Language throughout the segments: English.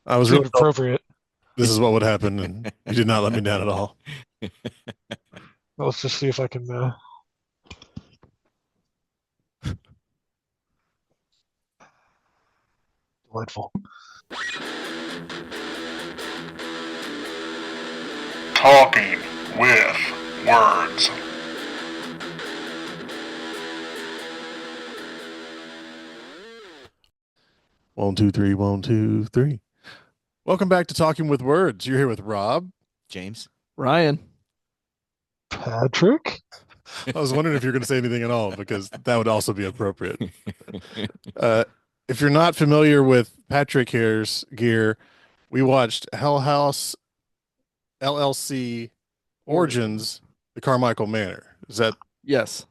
I was really Seemed hoping appropriate. this is what would happen, and you did not let me down at all. Let's just see if I can. Delightful. Talking with words. 1, 2, 3, 1, 2, 3. Welcome back to Talking with Words. You're here with Rob. James. Ryan. Patrick? I was wondering if you're going to say anything at all because that would also be appropriate. Uh, if you're not familiar with Patrick here's gear, we watched Hell House LLC Origins, the Carmichael Manor. Yes.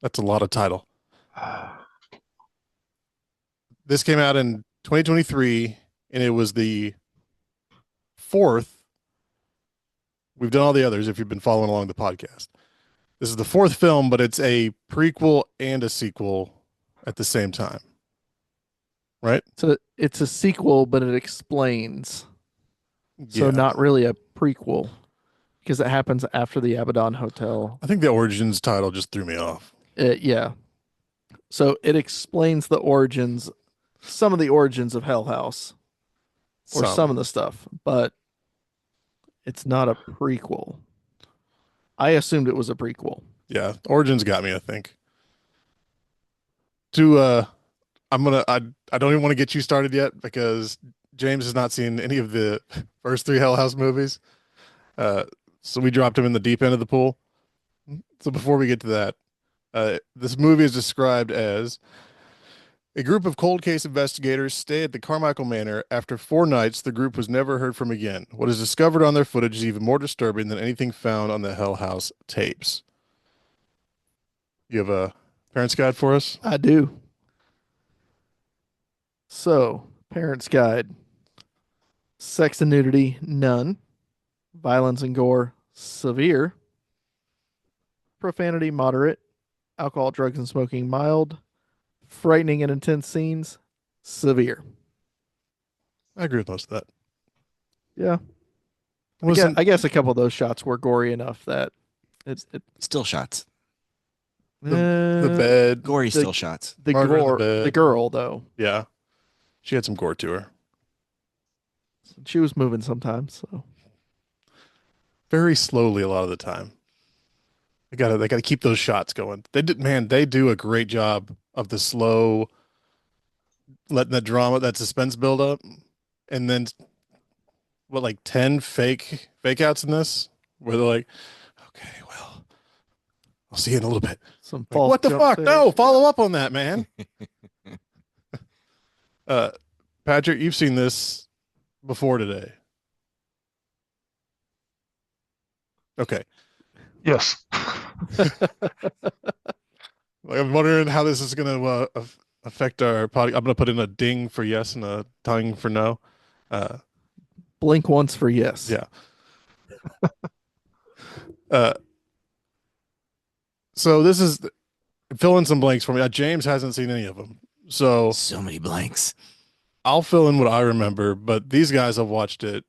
That's a lot of title. This came out in 2023, and it was the fourth. We've done all the others if you've been following along the podcast. This is the fourth film, but it's a prequel and a sequel at the same time. Right? So it's a sequel, but it explains. So Yeah. not really a prequel because it happens after the Abaddon Hotel. I think the Origins title just threw me off. Yeah. So it explains the origins, some of the origins of Hell House, or some of the stuff, but it's not a prequel. I assumed it was a prequel. Yeah, Origins got me, I think. I don't even want to get you started yet because James has not seen any of the first three Hell House movies. So we dropped him in the deep end of the pool. So before we get to that, this movie is described as a group of cold case investigators stay at the Carmichael Manor. After 4 nights, the group was never heard from again. What is discovered on their footage is even more disturbing than anything found on the Hell House tapes. You have a parent's guide for us? I do. So, Parents Guide. Sex and nudity, none. Violence and gore, severe. Profanity, moderate. Alcohol, drugs, and smoking, mild. Frightening and intense scenes, severe. I agree with most of that. Yeah. Wasn't I guess a couple of those shots were gory enough that it Still shots. the bed, Gory the- still shots. the Murder in the gore bed. the girl though. Yeah, she had some gore to her. She was moving sometimes, so Very slowly a lot of the time. They gotta keep those shots going. They do a great job of the slow, letting that drama, that suspense build up, and then what, like 10 fake outs in this, where they're like, okay, well, I'll see you in a little bit. some Like, false what the jump fuck? scares. No, follow up on that, man. uh, Patrick, you've seen this before today. Okay. Yes. Like, I'm wondering how this is going to affect our podcast. I'm going to put in a ding for yes and a tongue for no. Uh, Blink once for yes. yeah. Uh, so this is fill in some blanks for me. James hasn't seen any of them, so So many blanks. I'll fill in what I remember. But these guys have watched it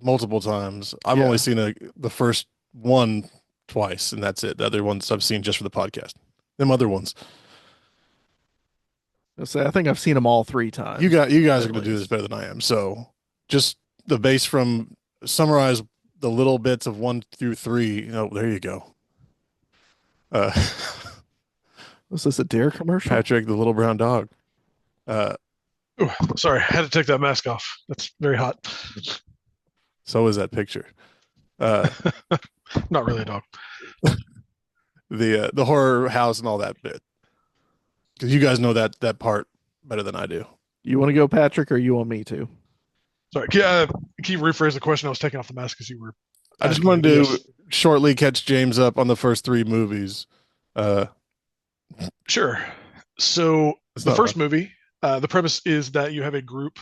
multiple times. I've Yeah. only seen the first one twice, and that's it. The other ones I've seen just for the podcast. Them other ones. I think I've seen them all 3 times. You guys are at going to do this least. better than I am. So just the base from summarize the little bits of 1 through 3. Oh, there you go. Uh, Was this a deer commercial? Patrick, the little brown dog. Uh, Ooh, sorry, I had to take that mask off. That's very hot. so is that picture. Uh, Not really a dog. the horror house and all that bit. Because you guys know that part better than I do. You want to go, Patrick, or you want me to? Sorry, can you rephrase the question? I was taking off the mask because you were. I just asking wanted me to this. shortly catch James up on the first 3 movies. Sure. So It's the not first hard. movie, the premise is that you have a group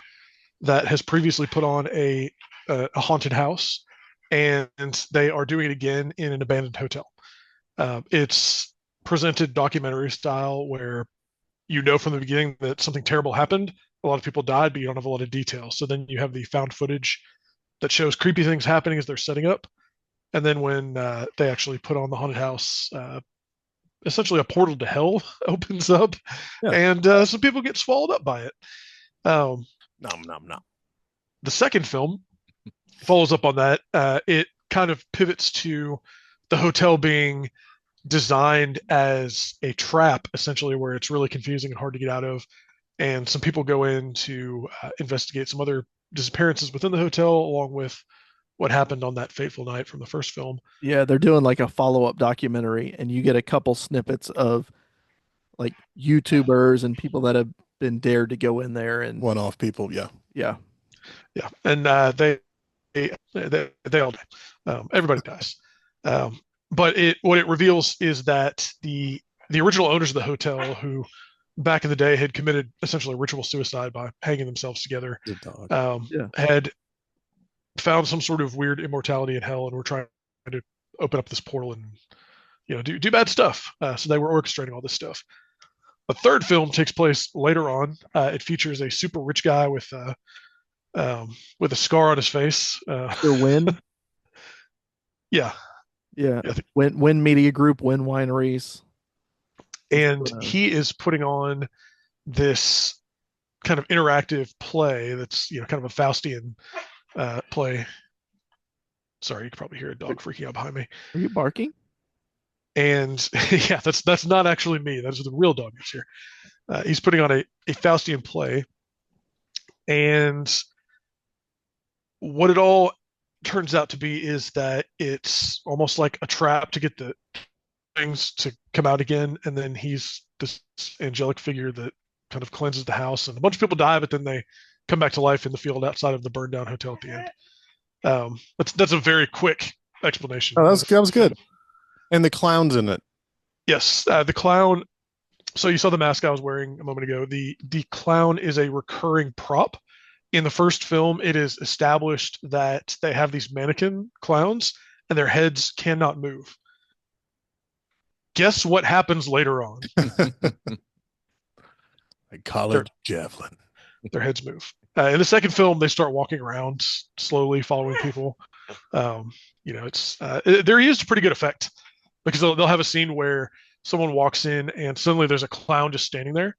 that has previously put on a haunted house, and they are doing it again in an abandoned hotel. It's presented documentary style, where you know from the beginning that something terrible happened, a lot of people died, but you don't have a lot of details. So then you have the found footage that shows creepy things happening as they're setting up. And then when they actually put on the haunted house, essentially a portal to hell opens up, Yeah. and some people get swallowed up by it. Um, Nom nom nom. the second film follows up on that. It kind of pivots to the hotel being designed as a trap, essentially, where it's really confusing and hard to get out of. And some people go in to investigate some other disappearances within the hotel, along with what happened on that fateful night from the first film. Yeah, they're doing like a follow-up documentary, and you get a couple snippets of like YouTubers and people that have been dared to go in there, and One-off people. Yeah. yeah, Yeah, and they all die. Everybody dies. But what it reveals is that the original owners of the hotel, who back in the day had committed essentially ritual suicide by hanging themselves together, The dog. Yeah. had found some sort of weird immortality in hell, and were trying to open up this portal and do bad stuff. So they were orchestrating all this stuff. The third film takes place later on. It features a super rich guy with a scar on his face. their Win, Yeah, yeah, I think- Win Media Group, Win Wineries. and he is putting on this kind of interactive play that's kind of a Faustian play. Sorry, you can probably hear a dog freaking out behind me. Are you barking? And yeah, that's not actually me. That's the real dog that's here. He's putting on a Faustian play, and what it all turns out to be is that it's almost like a trap to get the things to come out again, and then he's this angelic figure that kind of cleanses the house, and a bunch of people die, but then they come back to life in the field outside of the burned down hotel at the end. That's a very quick explanation. Oh, that was good. And the clown's in it. Yes, the clown. So you saw the mask I was wearing a moment ago. The clown is a recurring prop. In the first film, it is established that they have these mannequin clowns and their heads cannot move. Guess what happens later on? I call it javelin. Their heads move. In the second film, they start walking around slowly, following people. They're used to pretty good effect, because they'll have a scene where someone walks in and suddenly there's a clown just standing there,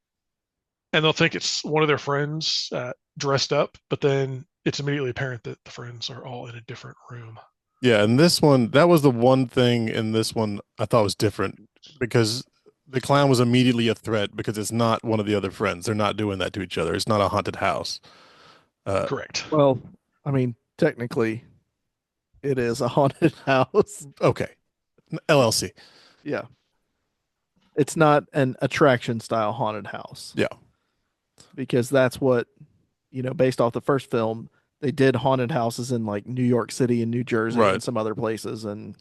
and they'll think it's one of their friends dressed up, but then it's immediately apparent that the friends are all in a different room. Yeah, and this one, that was the one thing in this one I thought was different, because the clown was immediately a threat, because it's not one of the other friends. They're not doing that to each other. It's not a haunted house. Correct. Well, I mean, technically, it is a haunted house. Okay. LLC. Yeah. It's not an attraction style haunted house. Yeah. Because that's what, based off the first film, they did haunted houses in like New York City and New Jersey Right. and some other places. And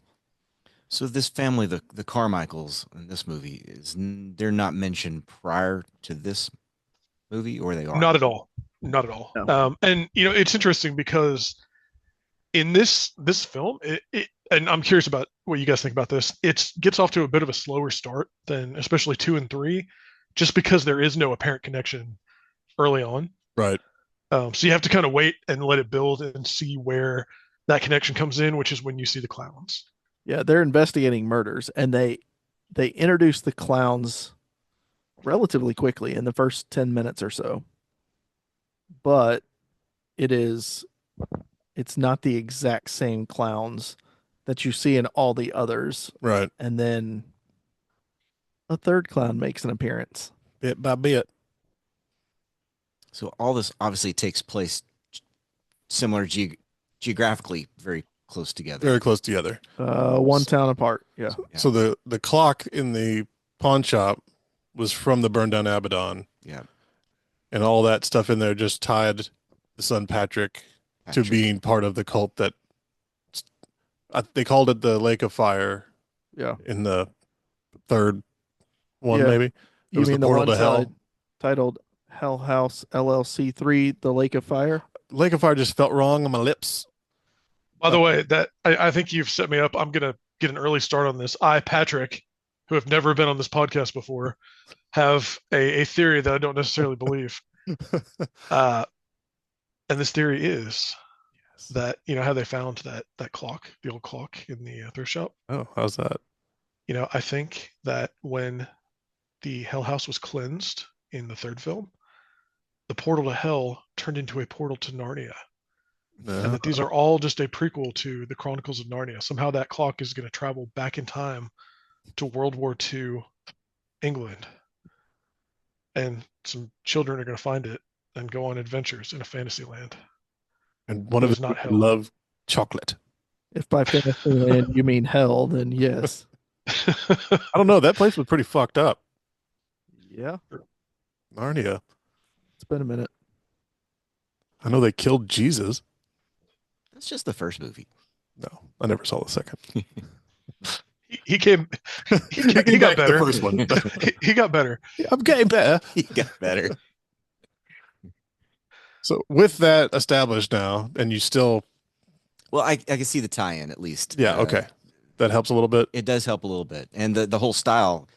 So this family, the Carmichaels in this movie, they're not mentioned prior to this movie, or they are? Not at all. Not at all. No. And it's interesting because in this film, and I'm curious about what you guys think about this. It gets off to a bit of a slower start than especially 2 and 3, just because there is no apparent connection early on. Right. So you have to kind of wait and let it build and see where that connection comes in, which is when you see the clowns. yeah, they're investigating murders, and they introduce the clowns relatively quickly in the first 10 minutes or so. But it's not the exact same clowns that you see in all the others. Right. And then a third clown makes an appearance. Bit by bit. So all this obviously takes place similar geographically, very close together. Very close together. One town apart. Yeah. Yeah. So the clock in the pawn shop was from the burned down Abaddon, Yeah. and all that stuff in there just tied the son Patrick to being part of the cult that they called it the Lake of Fire Yeah. in the third one, Yeah. maybe. It You was mean the the portal one to hell. titled Hell House LLC 3, The Lake of Fire? Lake of Fire just felt wrong on my lips. By the way, that I think you've set me up. I'm gonna get an early start on this. Patrick, who have never been on this podcast before, have a theory that I don't necessarily believe. Uh, and this theory is Yes. that how they found that clock, the old clock in the thrift shop. Oh, how's that? I think that when the Hell House was cleansed in the third film, the portal to hell turned into a portal to Narnia, and No. that these are all just a prequel to the Chronicles of Narnia. Somehow that clock is going to travel back in time to World War II England, and some children are going to find it and go on adventures in a fantasy land And one that of is his not people hell. love chocolate. If by Fantasyland you mean hell, then yes. I don't know. That place was pretty fucked up. Yeah, Narnia. it's been a minute. I know they killed Jesus. That's just the first movie. No, I never saw the second. he came. He Getting got back to the better. first one. He got better. I'm getting better. He got better. So with that established now, and you still, Well, I can see the tie-in at least. yeah, okay, that helps a little bit. It does help a little bit, and the whole style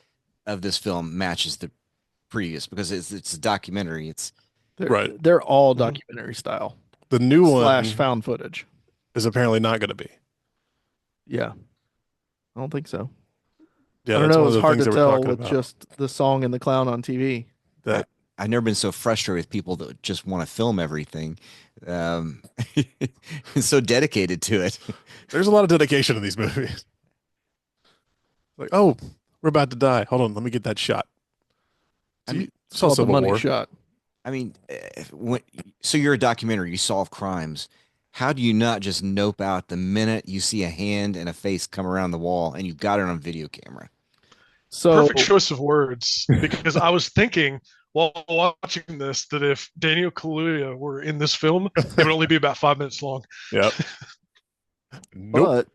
of this film matches the previous because it's a documentary. It's Right. They're all documentary style The new slash one found footage. is apparently not going to be. Yeah, I don't think so. Yeah, I don't that's know. one of It's the hard things to they were tell talking with about. just the song and the clown on TV. That I've never been so frustrated with people that just want to film everything, and so dedicated to it. there's a lot of dedication in these movies. Like, oh, we're about to die. Hold on, let me get that shot. I mean, It's saw called the Civil money War. shot. I mean, so you're a documentary, you solve crimes. How do you not just nope out the minute you see a hand and a face come around the wall and you've got it on video camera? So Perfect choice of words, because I was thinking while watching this that if Daniel Kaluuya were in this film, it would only be about 5 minutes long. Yep. Nope. But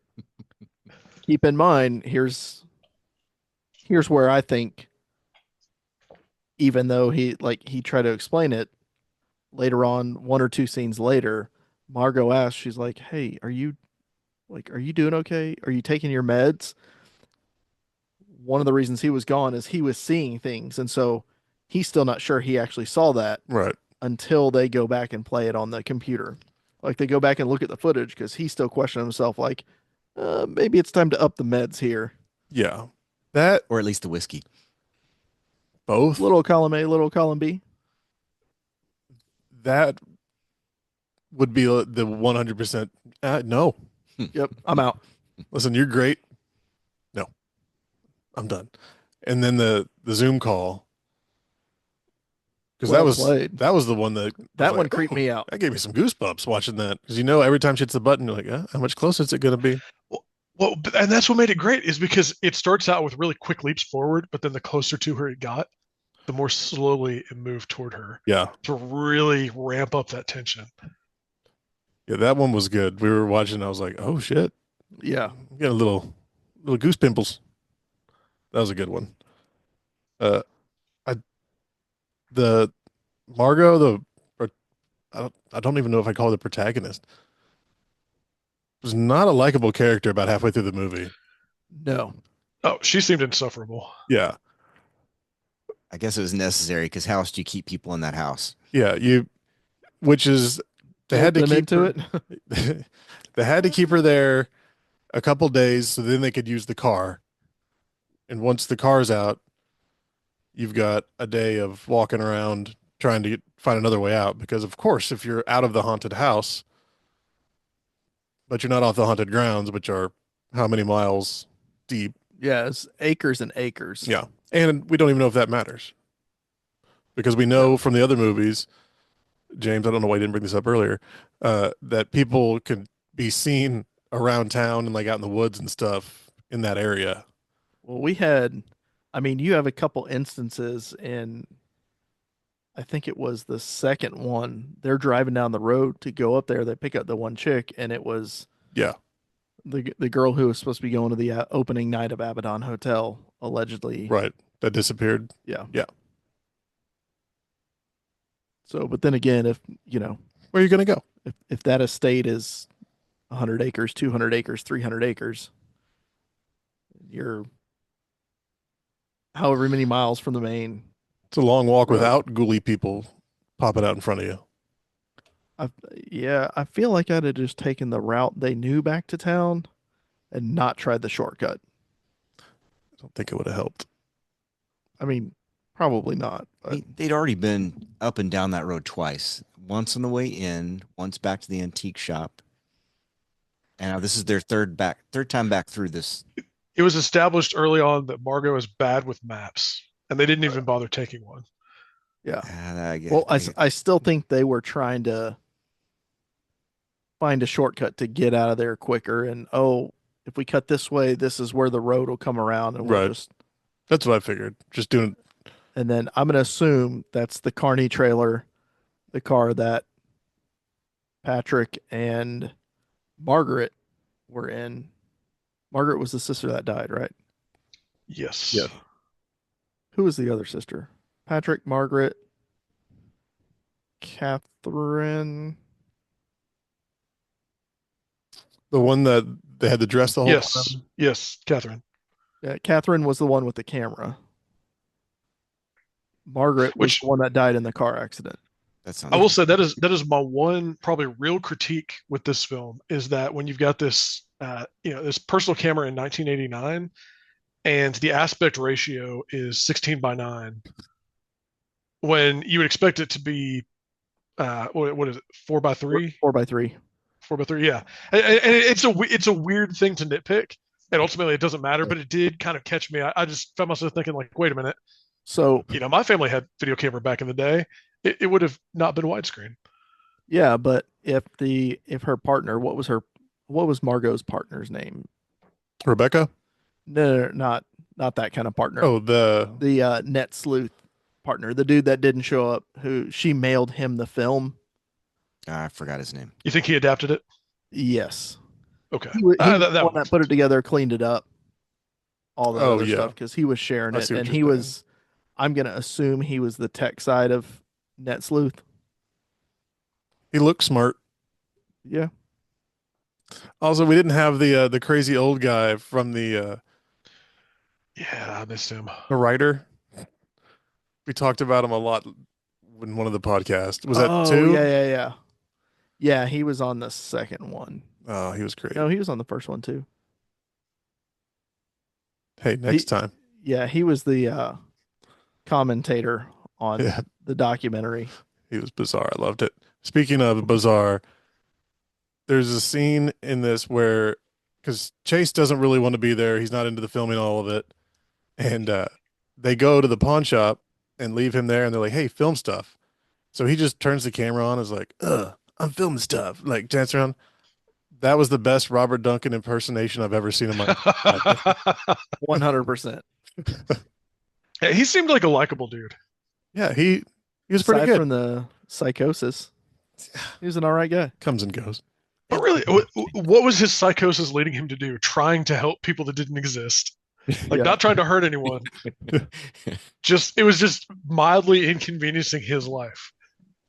keep in mind, here's where I think, even though he tried to explain it later on, one or two scenes later, Margot asks, she's like, "Hey, are you doing okay? Are you taking your meds?" One of the reasons he was gone is he was seeing things, and so he's still not sure he actually saw that Right. until they go back and play it on the computer. Like they go back and look at the footage because he's still questioning himself, like, maybe it's time to up the meds here. Yeah. That Or at least the whiskey. both. Little column A, little column B. That would be the 100%. No. Yep, I'm out. Listen, you're great. No, I'm done. And then the Zoom call, because Well played. that was the one that That was one like, creeped "Oh," me out. that gave me some goosebumps watching that, because every time she hits the button, you're like, how much closer is it going to be? Well, and that's what made it great, is because it starts out with really quick leaps forward, but then the closer to her it got, the more slowly it moved toward her Yeah, to really ramp up that tension. yeah, that one was good. We were watching, I was like, oh shit, Yeah. I'm getting a little goose pimples. That was a good one. Uh, I the Margot, I don't even know if I call her the protagonist. Was not a likable character about halfway through the movie. No. Oh, she seemed insufferable. Yeah, I guess it was necessary because how else do you keep people in that house? yeah, which is they had to Guilt them keep into her, it. they had to keep her there a couple days so then they could use the car. And once the car's out, you've got a day of walking around trying to find another way out. Because of course, if you're out of the haunted house, but you're not off the haunted grounds, which are how many miles deep? Yeah, it's acres and acres. Yeah, and we don't even know if that matters because we know from the other movies, James, I don't know why you didn't bring this up earlier, that people can be seen around town and like out in the woods and stuff in that area. Well, you have a couple instances in, I think it was the second one. They're driving down the road to go up there. They pick up the one chick, and it was Yeah, the girl who was supposed to be going to the opening night of Abaddon Hotel, allegedly. right. That disappeared. Yeah. Yeah. So, but then again, if Where are you going to go? if that estate is 100 acres, 200 acres, 300 acres, you're however many miles from the main. It's a long walk Right. without ghouly people pop it out in front of you. I, yeah, I feel like I'd have just taken the route they knew back to town and not tried the shortcut. I don't think it would have helped. I mean, probably not, I but mean, they'd already been up and down that road twice. Once on the way in, once back to the antique shop. And now this is their third time back through this. It was established early on that Margot is bad with maps, and they didn't even bother taking one. yeah. I guess, Well, I still think they were trying to find a shortcut to get out of there quicker. And oh, if we cut this way, this is where the road will come around, and we'll Right. just. That's what I figured. Just doing. And then I'm gonna assume that's the Carney trailer, the car that Patrick and Margaret were in. Margaret was the sister that died, right? Yes. Yeah. Who was the other sister? Patrick, Margaret, Catherine. The one that they had to dress the whole Yes. time. Yes, Catherine. Yeah, Catherine was the one with the camera. Margaret was Which the one that died in the car accident. that sounds I will say that is my one probably real critique with this film is that when you've got this this personal camera in 1989 and the aspect ratio is 16:9, when you would expect it to be what is it, 4:3? 4:3. 4:3, yeah. And it's a weird thing to nitpick, and ultimately it doesn't matter, but it did kind of catch me. I just found myself thinking like, wait a minute, So my family had video camera back in the day. It would have not been widescreen. yeah, but if her partner, what was Margot's partner's name? Rebecca. No, not that kind of partner. Oh, The net sleuth partner, the dude that didn't show up, who she mailed him the film. I forgot his name. You think he adapted it? Yes, Okay. he was That the one makes that put it sense. together, cleaned it up, all that Oh, other yeah. stuff because he was sharing I it, see what and you're he saying. was. I'm gonna assume he was the tech side of net sleuth. he looked smart. Yeah, Also, we didn't have the crazy old guy from Yeah, I missed him. the writer. We talked about him a lot in one of the podcasts. Was that oh two? yeah. Yeah, he was on the second one. Oh, he was great. No, he was on the first one too. Hey, next time. Yeah, he was the commentator on Yeah, the documentary. he was bizarre. I loved it. Speaking of bizarre, there's a scene in this where, because Chase doesn't really want to be there, he's not into the filming all of it, and they go to the pawn shop and leave him there, and they're like, "Hey, film stuff." So he just turns the camera on, and is like, I'm filming stuff." Like dance around. That was the best Robert Duncan impersonation I've ever seen in my life. 100%. Yeah, he seemed like a likable dude. Yeah, he was pretty Aside good. from the psychosis, he was an all right guy. Comes and goes. But really, what was his psychosis leading him to do? Trying to help people that didn't exist. Like Yeah. not trying to hurt anyone. It was just mildly inconveniencing his life.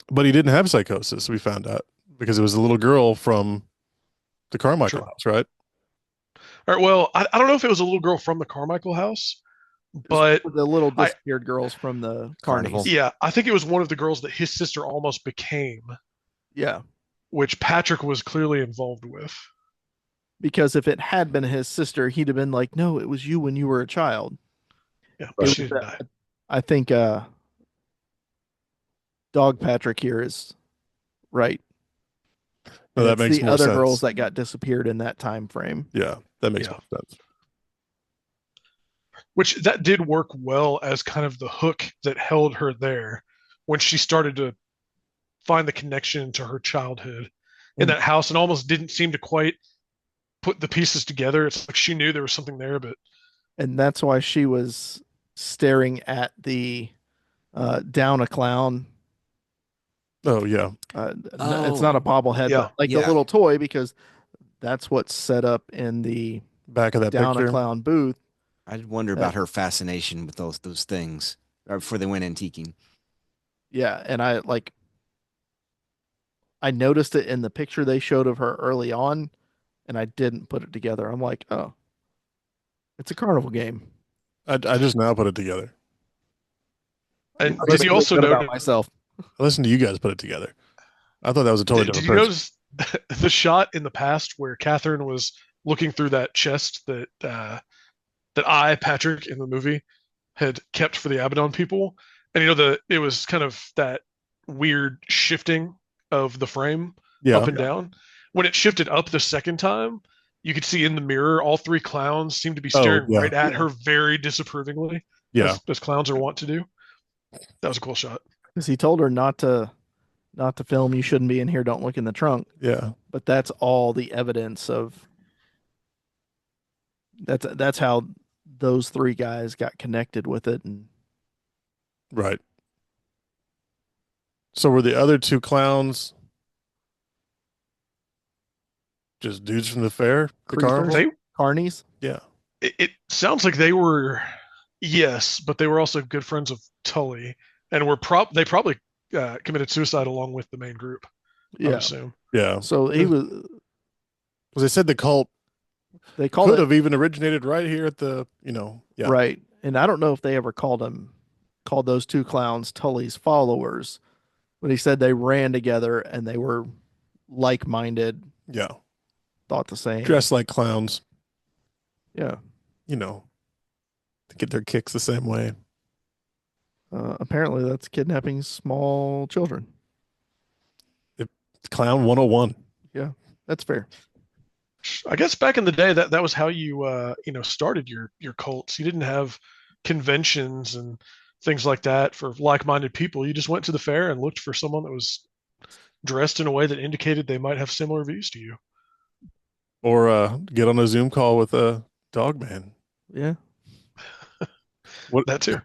But he didn't have psychosis, we found out, because it was a little girl from the Carmichael Sure. house, right? All right, well, I don't know if it was a little girl from the Carmichael house, but the little I- disappeared girls from the Carnival. carnival. yeah, I think it was one of the girls that his sister almost became, Yeah, which Patrick was clearly involved with. because if it had been his sister, he'd have been like, "No, it was you when you were a child." Yeah, It but was she didn't die. I think Dog Patrick here is right. No, And that it's makes the more other sense. girls that got disappeared in that time frame. Yeah, that makes Yeah. more sense. Which that did work well as kind of the hook that held her there when she started to find the connection to her childhood in that house and almost didn't seem to quite put the pieces together. It's like she knew there was something there, but And that's why she was staring at the down a clown. Oh yeah, It's not a bobblehead, Yeah. but like the Yeah. little toy, because that's what's set up in the back of that down picture. a clown booth. I did wonder about her fascination with those things before they went antiquing. Yeah, and I noticed it in the picture they showed of her early on, and I didn't put it together. I'm like, oh, it's a carnival game. I just now put it together. and I did feel you also good about notice myself? I listened to you guys put it together. I thought that was a totally Did different you person. notice the shot in the past where Catherine was looking through that chest that Patrick in the movie had kept for the Abaddon people, and it was kind of that weird shifting of the frame up Yeah. and down. When it shifted up the second time, you could see in the mirror all three clowns seemed to be Oh, staring yeah. right at her very disapprovingly, Yeah. as clowns are wont to do. That was a cool shot. Because he told her not to film. You shouldn't be in here. Don't look in the trunk. Yeah. But that's all the evidence of. That's how those three guys got connected with it, and Right. So were the other two clowns just dudes from the fair, the creepers, carnival? They carnies. Yeah. it sounds like they were, yes, but they were also good friends of Tully, and they probably committed suicide along with the main group. I would Yeah. assume. Yeah. So he was. Because they said the cult They called could it have even originated right here at yeah. right, and I don't know if they ever called those two clowns Tully's followers, but he said they ran together and they were like-minded, Yeah. thought the same. Dressed like clowns, Yeah. you know, to get their kicks the same way. Apparently, that's kidnapping small children. Clown 101. Yeah, that's fair. I guess back in the day that was how you started your cults. You didn't have conventions and things like that for like-minded people. You just went to the fair and looked for someone that was dressed in a way that indicated they might have similar views to you. Or get on a Zoom call with a dog man. Yeah. What That too.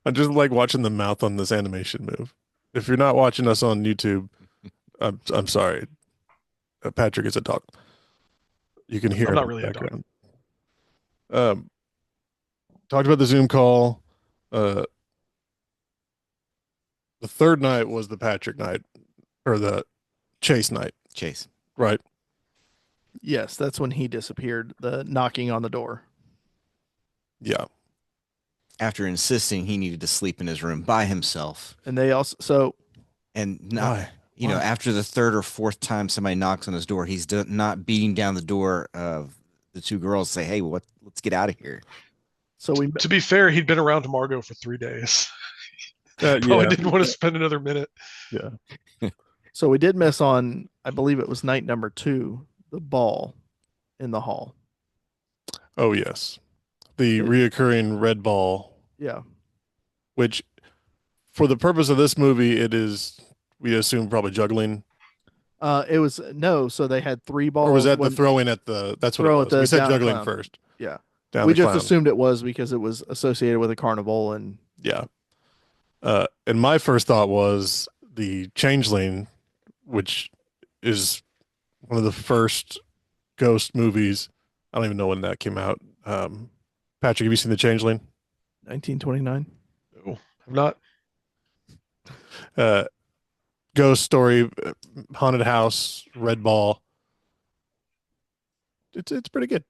I just like watching the mouth on this animation move. If you're not watching us on YouTube, I'm sorry. Patrick is a dog. You can hear I'm him not in really the a dog. background. Talked about the Zoom call. Uh, the third night was the Patrick night or the Chase night, Chase. right? Yes, that's when he disappeared. The knocking on the door. Yeah. After insisting he needed to sleep in his room by himself. And they also And not, Why? Why? After the third or fourth time somebody knocks on his door, he's not beating down the door of the two girls, say, "Hey, let's get out of here." so we To be fair, he'd been around Margot for 3 days. Probably Yeah. didn't want to spend another minute. Yeah. so we did miss on, I believe it was night number 2, the ball in the hall. Oh, yes. The reoccurring red ball, Yeah. which for the purpose of this movie, it is, we assume, probably juggling. It was no, so they had 3 balls. Or was that the when- throwing at the, that's what it throw was. at the We said down juggling clown. first. Yeah. Down We the just clown. assumed it was because it was associated with a carnival and Yeah. And my first thought was the Changeling, which is one of the first ghost movies. I don't even know when that came out. Patrick, have you seen the Changeling? 1929. No, I'm not. Ghost story, haunted house, red ball. It's pretty good,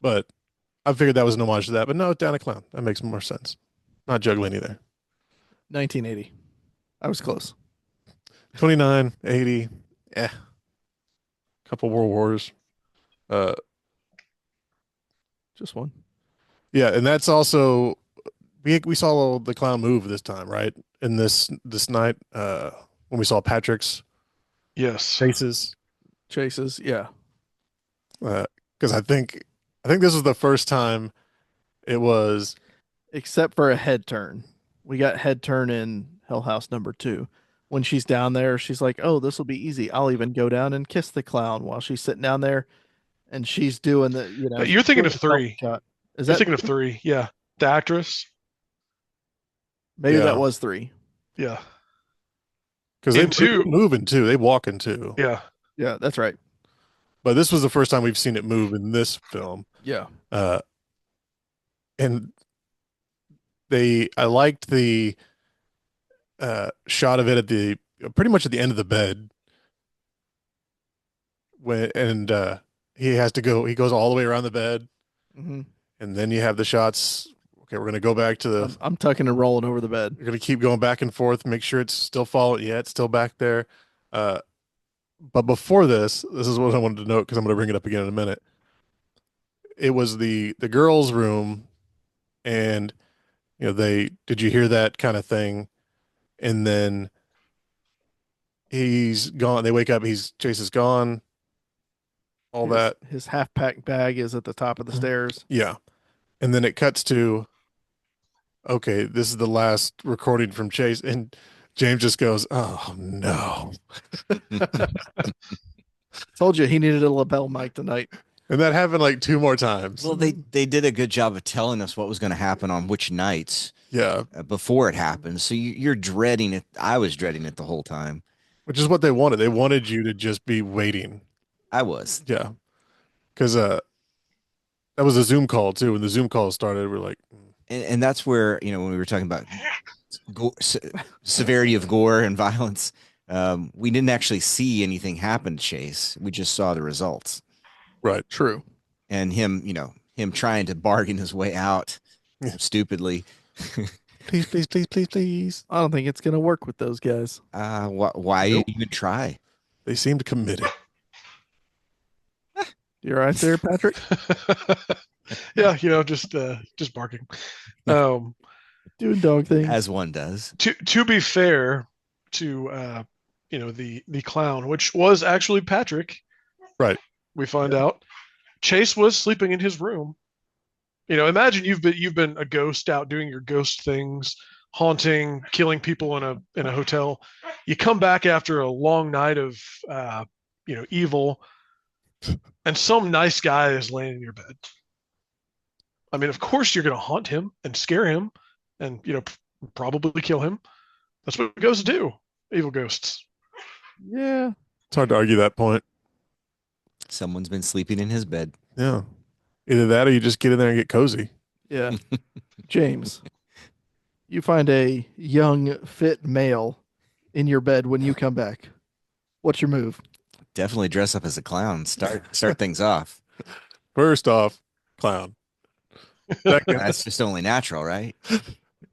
but I figured that was an homage to that. But no, it's down a clown. That makes more sense. Not juggling either. 1980. I was close. 29, 80, couple World Wars. Just one. Yeah, and that's also we saw the clown move this time, right? In this night, when we saw Patrick's Yes. faces, Chases. Yeah. because I think this was the first time it was. Except for a head turn. We got head turn in Hell House number 2. When she's down there, she's like, "Oh, this will be easy. I'll even go down and kiss the clown," while she's sitting down there and she's doing the, You're thinking doing of the 3. shot. Is You're that thinking of 3. Yeah. The actress. maybe Yeah. that was 3? Yeah. Because In they two- move in two, they walk in two. Yeah. Yeah, that's right. But this was the first time we've seen it move in this film. Yeah. And I liked the shot of it at the pretty much at the end of the bed he has to go, he goes all the way around the bed, Hmm. and then you have the shots. Okay, we're gonna go back to the. I'm tucking and rolling over the bed. You're gonna keep going back and forth, make sure it's still following. Yeah, it's still back there. Uh, but before this is what I wanted to note because I'm gonna bring it up again in a minute. It was the girls' room, and they did you hear that kind of thing? And then he's gone. They wake up. Chase is gone. All that. His half pack bag is at the top of the stairs. Yeah. And then it cuts to, okay, this is the last recording from Chase. And James just goes, oh no. Told you he needed a lapel mic tonight. And that happened like two more times. Well, they did a good job of telling us what was going to happen on which nights Yeah. Before it happened. So you're dreading it. I was dreading it the whole time. Which is what they wanted. They wanted you to just be waiting. I was. Yeah. Because that was a Zoom call too. When the Zoom call started, we're like, And that's where, when we were talking about severity of gore and violence, we didn't actually see anything happen to Chase. We just saw the results. right. True. And him trying to bargain his way out stupidly. Please, please, please, please, please. I don't think it's gonna work with those guys. Why Nope. even try? They seemed committed. You all right there, Patrick? Yeah, just barking. Doing dog things. As one does. To be fair to the clown, which was actually Patrick. Right. We find out Chase was sleeping in his room. Imagine you've been a ghost out doing your ghost things, haunting, killing people in a hotel. You come back after a long night of evil, and some nice guy is laying in your bed. I mean, of course you're going to haunt him and scare him, and probably kill him. That's what ghosts do. Evil ghosts. Yeah. It's hard to argue that point. Someone's been sleeping in his bed. Yeah. Either that or you just get in there and get cozy. Yeah. James, you find a young, fit male in your bed when you come back. What's your move? Definitely dress up as a clown. Start things off. First off, clown. Second, That's just only natural, right?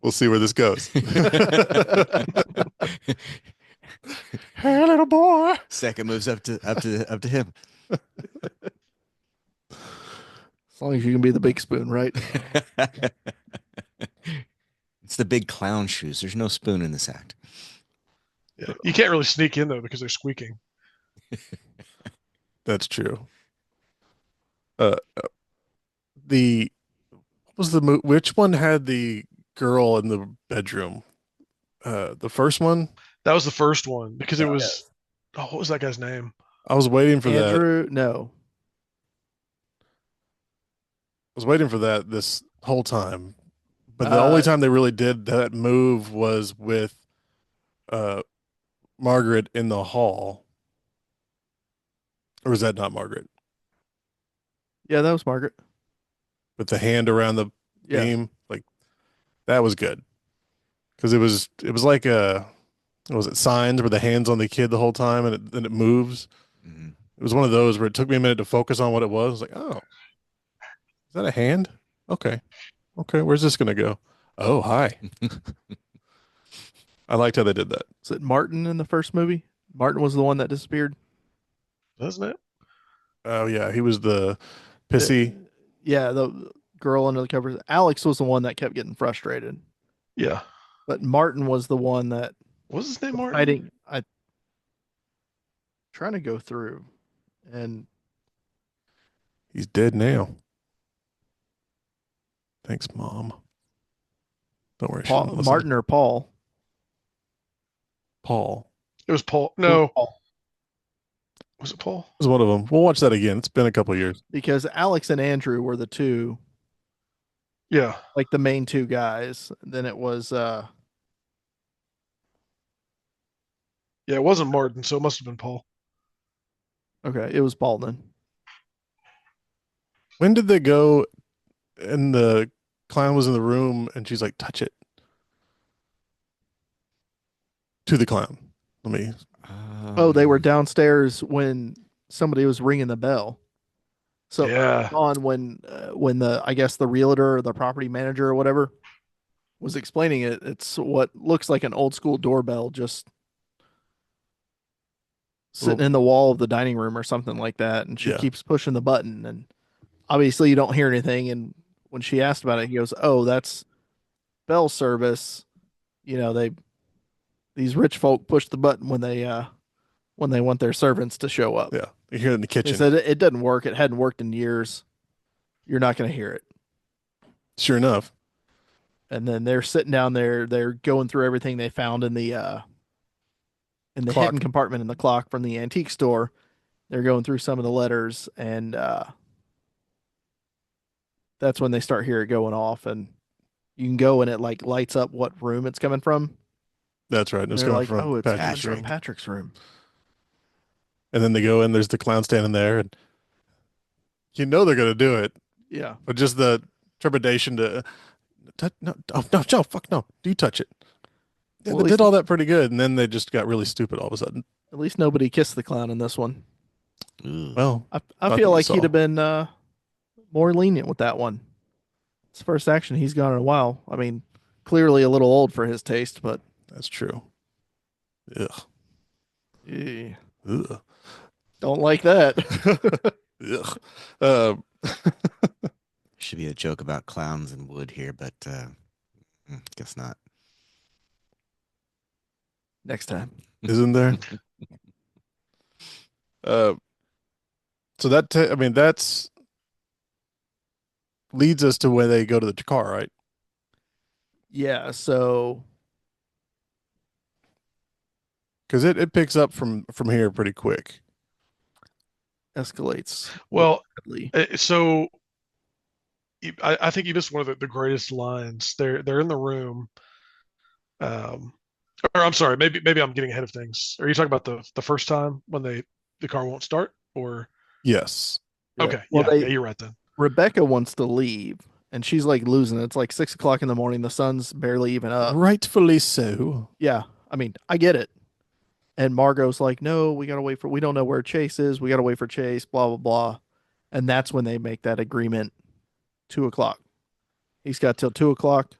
we'll see where this goes. Hey, little boy. Second moves up to him. As long as you can be the big spoon, right? It's the big clown shoes. There's no spoon in this act. Yeah. You can't really sneak in though because they're squeaking. That's true. The what was the which one had the girl in the bedroom? The first one? That was the first one because it was. Oh, what was that guy's name? I was waiting for that. Andrew, no. I was waiting for that this whole time. But the only time they really did that move was with Margaret in the hall. Or was that not Margaret? Yeah, that was Margaret. With the hand around the Yeah. beam. Like that was good. Because it was like was it Signs where the hand's on the kid the whole time and then it moves. Mm-hmm. It was one of those where it took me a minute to focus on what it was. I was like, oh, is that a hand? Okay. Where's this gonna go? Oh, hi. I liked how they did that. Was it Martin in the first movie? Martin was the one that disappeared. Doesn't it? Oh yeah, he was the pissy. Yeah, the girl under the covers. Alex was the one that kept getting frustrated. Yeah. But Martin was the one that What was his name? Martin. hiding. I trying to go through, and He's dead now. Thanks, Mom. Don't worry. she Paul, won't listen. Martin or Paul. Paul. It was Paul. No. Paul. Was it Paul? It was one of them. We'll watch that again. It's been a couple of years. Because Alex and Andrew were the two, Yeah. like the main two guys. Then it was Yeah, it wasn't Martin, so it must have been Paul. okay, it was Paul then. When did they go and the clown was in the room and she's like, touch it? To the clown. Let me. Oh, they were downstairs when somebody was ringing the bell. So Yeah. on when the I guess the realtor or the property manager or whatever was explaining it, it's what looks like an old school doorbell just sitting Well, in the wall of the dining room or something like that, and she yeah, keeps pushing the button, and obviously you don't hear anything. And when she asked about it, he goes, "Oh, that's bell service. You know, these rich folk push the button when they want their servants to show up." yeah. You hear it in the He kitchen. said it doesn't work. It hadn't worked in years. You're not going to hear it. Sure enough, And then they're sitting down there. They're going through everything they found in the hidden clock. compartment in the clock from the antique store. They're going through some of the letters, and that's when they start hear it going off. And you can go and it like lights up what room it's coming from. That's right. It And was they're coming like, from "Oh, it's coming Patrick's from room. Patrick's room." And then they go in. There's the clown standing there, and you know they're gonna do it, Yeah, but just the trepidation to no, oh, no, Joe, fuck no, do you touch it? Yeah, well, they did all that pretty good, and then they just got really stupid all of a sudden. at least nobody kissed the clown in this one. Ugh. Well, I not feel that you like he'd saw. have been more lenient with that one. It's the first action he's gone in a while. I mean, clearly a little old for his taste, but That's true. Ugh. eh, Ugh. don't like that. Ugh. Um, Should be a joke about clowns and wood here, but guess not. Next time. isn't there? Uh, so I mean, that's leads us to where they go to the car, right? Yeah, so Because it picks up from here pretty quick. escalates Well, rapidly. so I think you missed one of the greatest lines. They're in the room. Um, or I'm sorry, maybe I'm getting ahead of things. Are you talking about the first time when the car won't start? Or Yes. Yeah. okay, Well, yeah, you're right then. Rebecca wants to leave, and she's like losing it. It's like 6 o'clock in the morning. The sun's barely even up. Rightfully so. Yeah, I mean, I get it. And Margot's like, "No, we gotta wait for. We don't know where Chase is. We gotta wait for Chase." Blah blah blah. And that's when they make that agreement. 2 o'clock. He's got till 2 o'clock.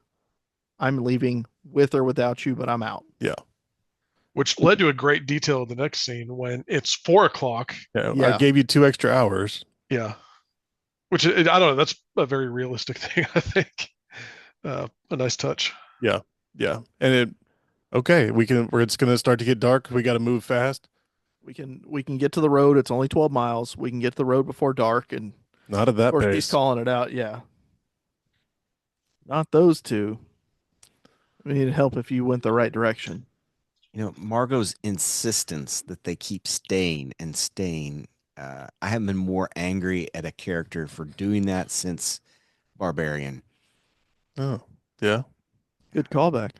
I'm leaving with or without you, but I'm out. Yeah. Which led to a great detail in the next scene when it's 4 o'clock. Yeah. I Yeah. gave you 2 extra hours. Yeah, which I don't know. That's a very realistic thing, I think. A nice touch. Yeah. Yeah. And okay, it's gonna start to get dark. We got to move fast. We can get to the road. It's only 12 miles. We can get to the road before dark. And Not at of that course, he's pace. calling it out. Yeah. Not those two. I mean, it'd help if you went the right direction. You know, Margot's insistence that they keep staying and staying. I haven't been more angry at a character for doing that since Barbarian. Oh, yeah. Good callback.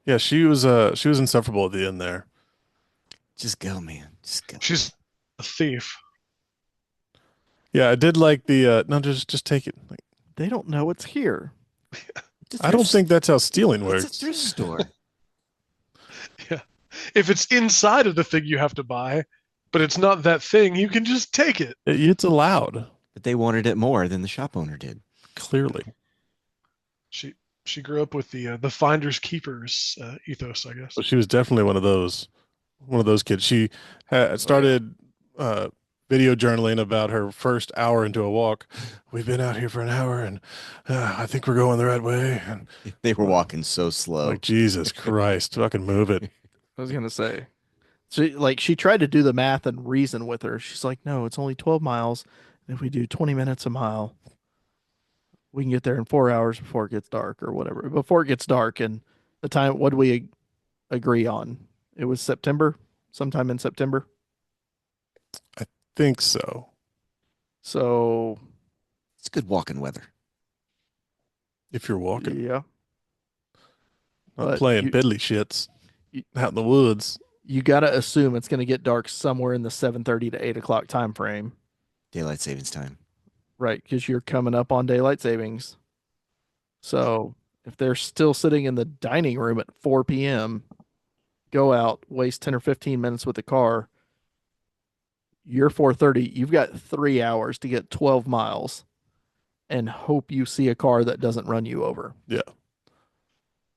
Yeah, she was insufferable at the end there. Just go, man. Just go. She's a thief. Yeah, I did like the no, just take it. Like, They don't know it's here. It's a I don't thrift- think that's how stealing it's a works. thrift store. Yeah, if it's inside of the thing you have to buy, but it's not that thing, you can just take it. It's allowed, But they wanted it more than the shop owner did. clearly. She grew up with the finders keepers ethos, I guess. But she was definitely one of those kids. She had started video journaling about her first hour into a walk. We've been out here for an hour, and I think we're going the right way. And They were walking so slow. like, Jesus Christ, fucking move it. I was gonna say. She tried to do the math and reason with her. She's like, no, it's only 12 miles. And if we do 20 minutes a mile, we can get there in 4 hours before it gets dark or whatever. Before it gets dark, and the time, what do we agree on? It was September, sometime in September. Think so. So It's good walking weather. If you're walking, yeah, not but playing you- piddly shits you- out in the woods. you gotta assume it's gonna get dark somewhere in the 7:30 to 8 o'clock time frame, Daylight savings time. right? Because you're coming up on daylight savings. So if they're still sitting in the dining room at 4 p.m., go out, waste 10 or 15 minutes with the car, You're 4:30. You've got 3 hours to get 12 miles and hope you see a car that doesn't run you over. Yeah.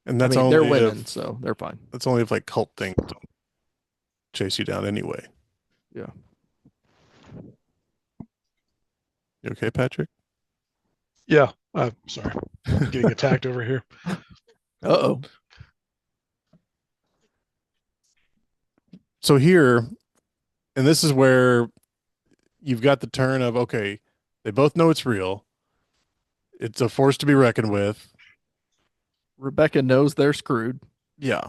And I that's mean, they're only women, if so they're fine. that's only if like cult things don't chase you down anyway. Yeah. You okay, Patrick? Yeah. Sorry. I'm getting attacked over here. Uh-oh. So here, and this is where you've got the turn of, okay, they both know it's real. It's a force to be reckoned with. Rebecca knows they're screwed. Yeah.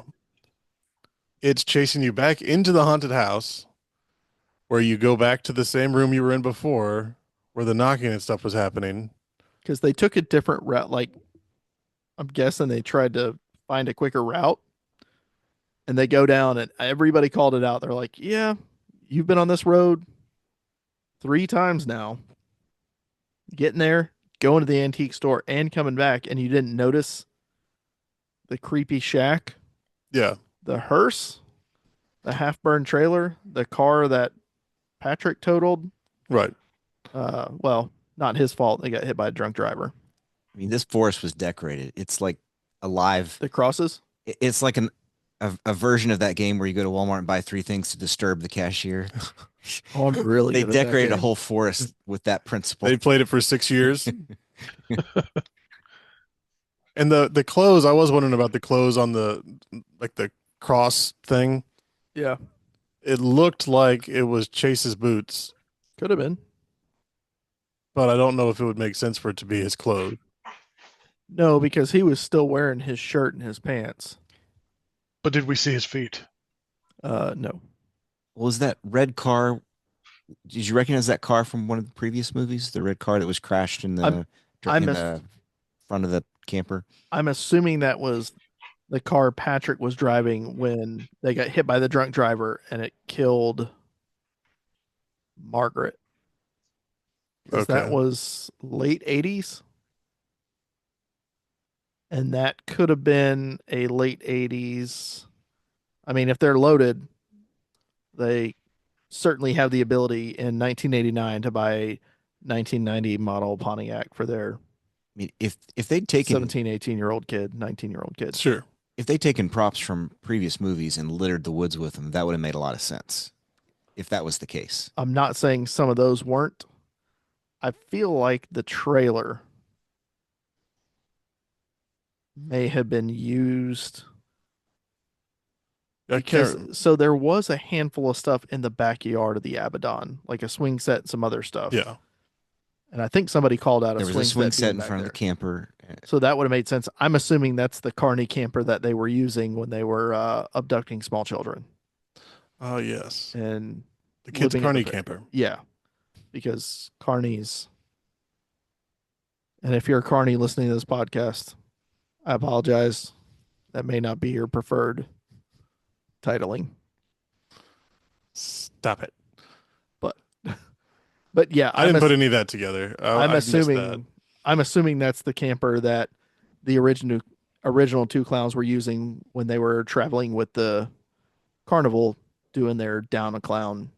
It's chasing you back into the haunted house where you go back to the same room you were in before where the knocking and stuff was happening. Because they took a different route. Like, I'm guessing they tried to find a quicker route. And they go down, and everybody called it out. They're like, yeah, you've been on this road 3 times now. Getting there, going to the antique store, and coming back, and you didn't notice the creepy shack, Yeah. the hearse, the half-burned trailer, the car that Patrick totaled. Right. Well, not his fault. They got hit by a drunk driver. I mean, this forest was decorated. It's like alive. The crosses. It's like a version of that game where you go to Walmart and buy 3 things to disturb the cashier. Oh, I'm really They good at that decorated a game. whole forest with that principle. They played it for 6 years. And the clothes, I was wondering about the clothes on the like the cross thing. Yeah, It looked like it was Chase's boots, could have been. but I don't know if it would make sense for it to be his clothes. No, because he was still wearing his shirt and his pants. But did we see his feet? No. Was that red car? Did you recognize that car from one of the previous movies? The red car that was crashed in the I'm in a- the front of the camper. I'm assuming that was the car Patrick was driving when they got hit by the drunk driver and it killed Margaret. 'Cause that Okay. was late 80s. And that could have been a late 80s. I mean, if they're loaded, they certainly have the ability in 1989 to buy a 1990 model Pontiac for their I mean, if they'd taken 17, 18-year-old kid, 19-year-old kid. Sure. if they'd taken props from previous movies and littered the woods with them, that would have made a lot of sense. If that was the case. I'm not saying some of those weren't. I feel like the trailer may have been used I because can't. so there was a handful of stuff in the backyard of the Abaddon, like a swing set and some other stuff. Yeah. And I think somebody called out There was a swing set in front of the camper. So that would have made sense. I'm assuming that's the Carney camper that they were using when they were abducting small children. Oh yes. And The kid's living in carny the- camper. yeah, because Carney's. And if you're a Carney listening to this podcast, I apologize. That may not be your preferred titling. Stop it. But yeah, I didn't put any of that together. I'm I missed that. assuming that's the camper that the original two clowns were using when they were traveling with the carnival doing their down a clown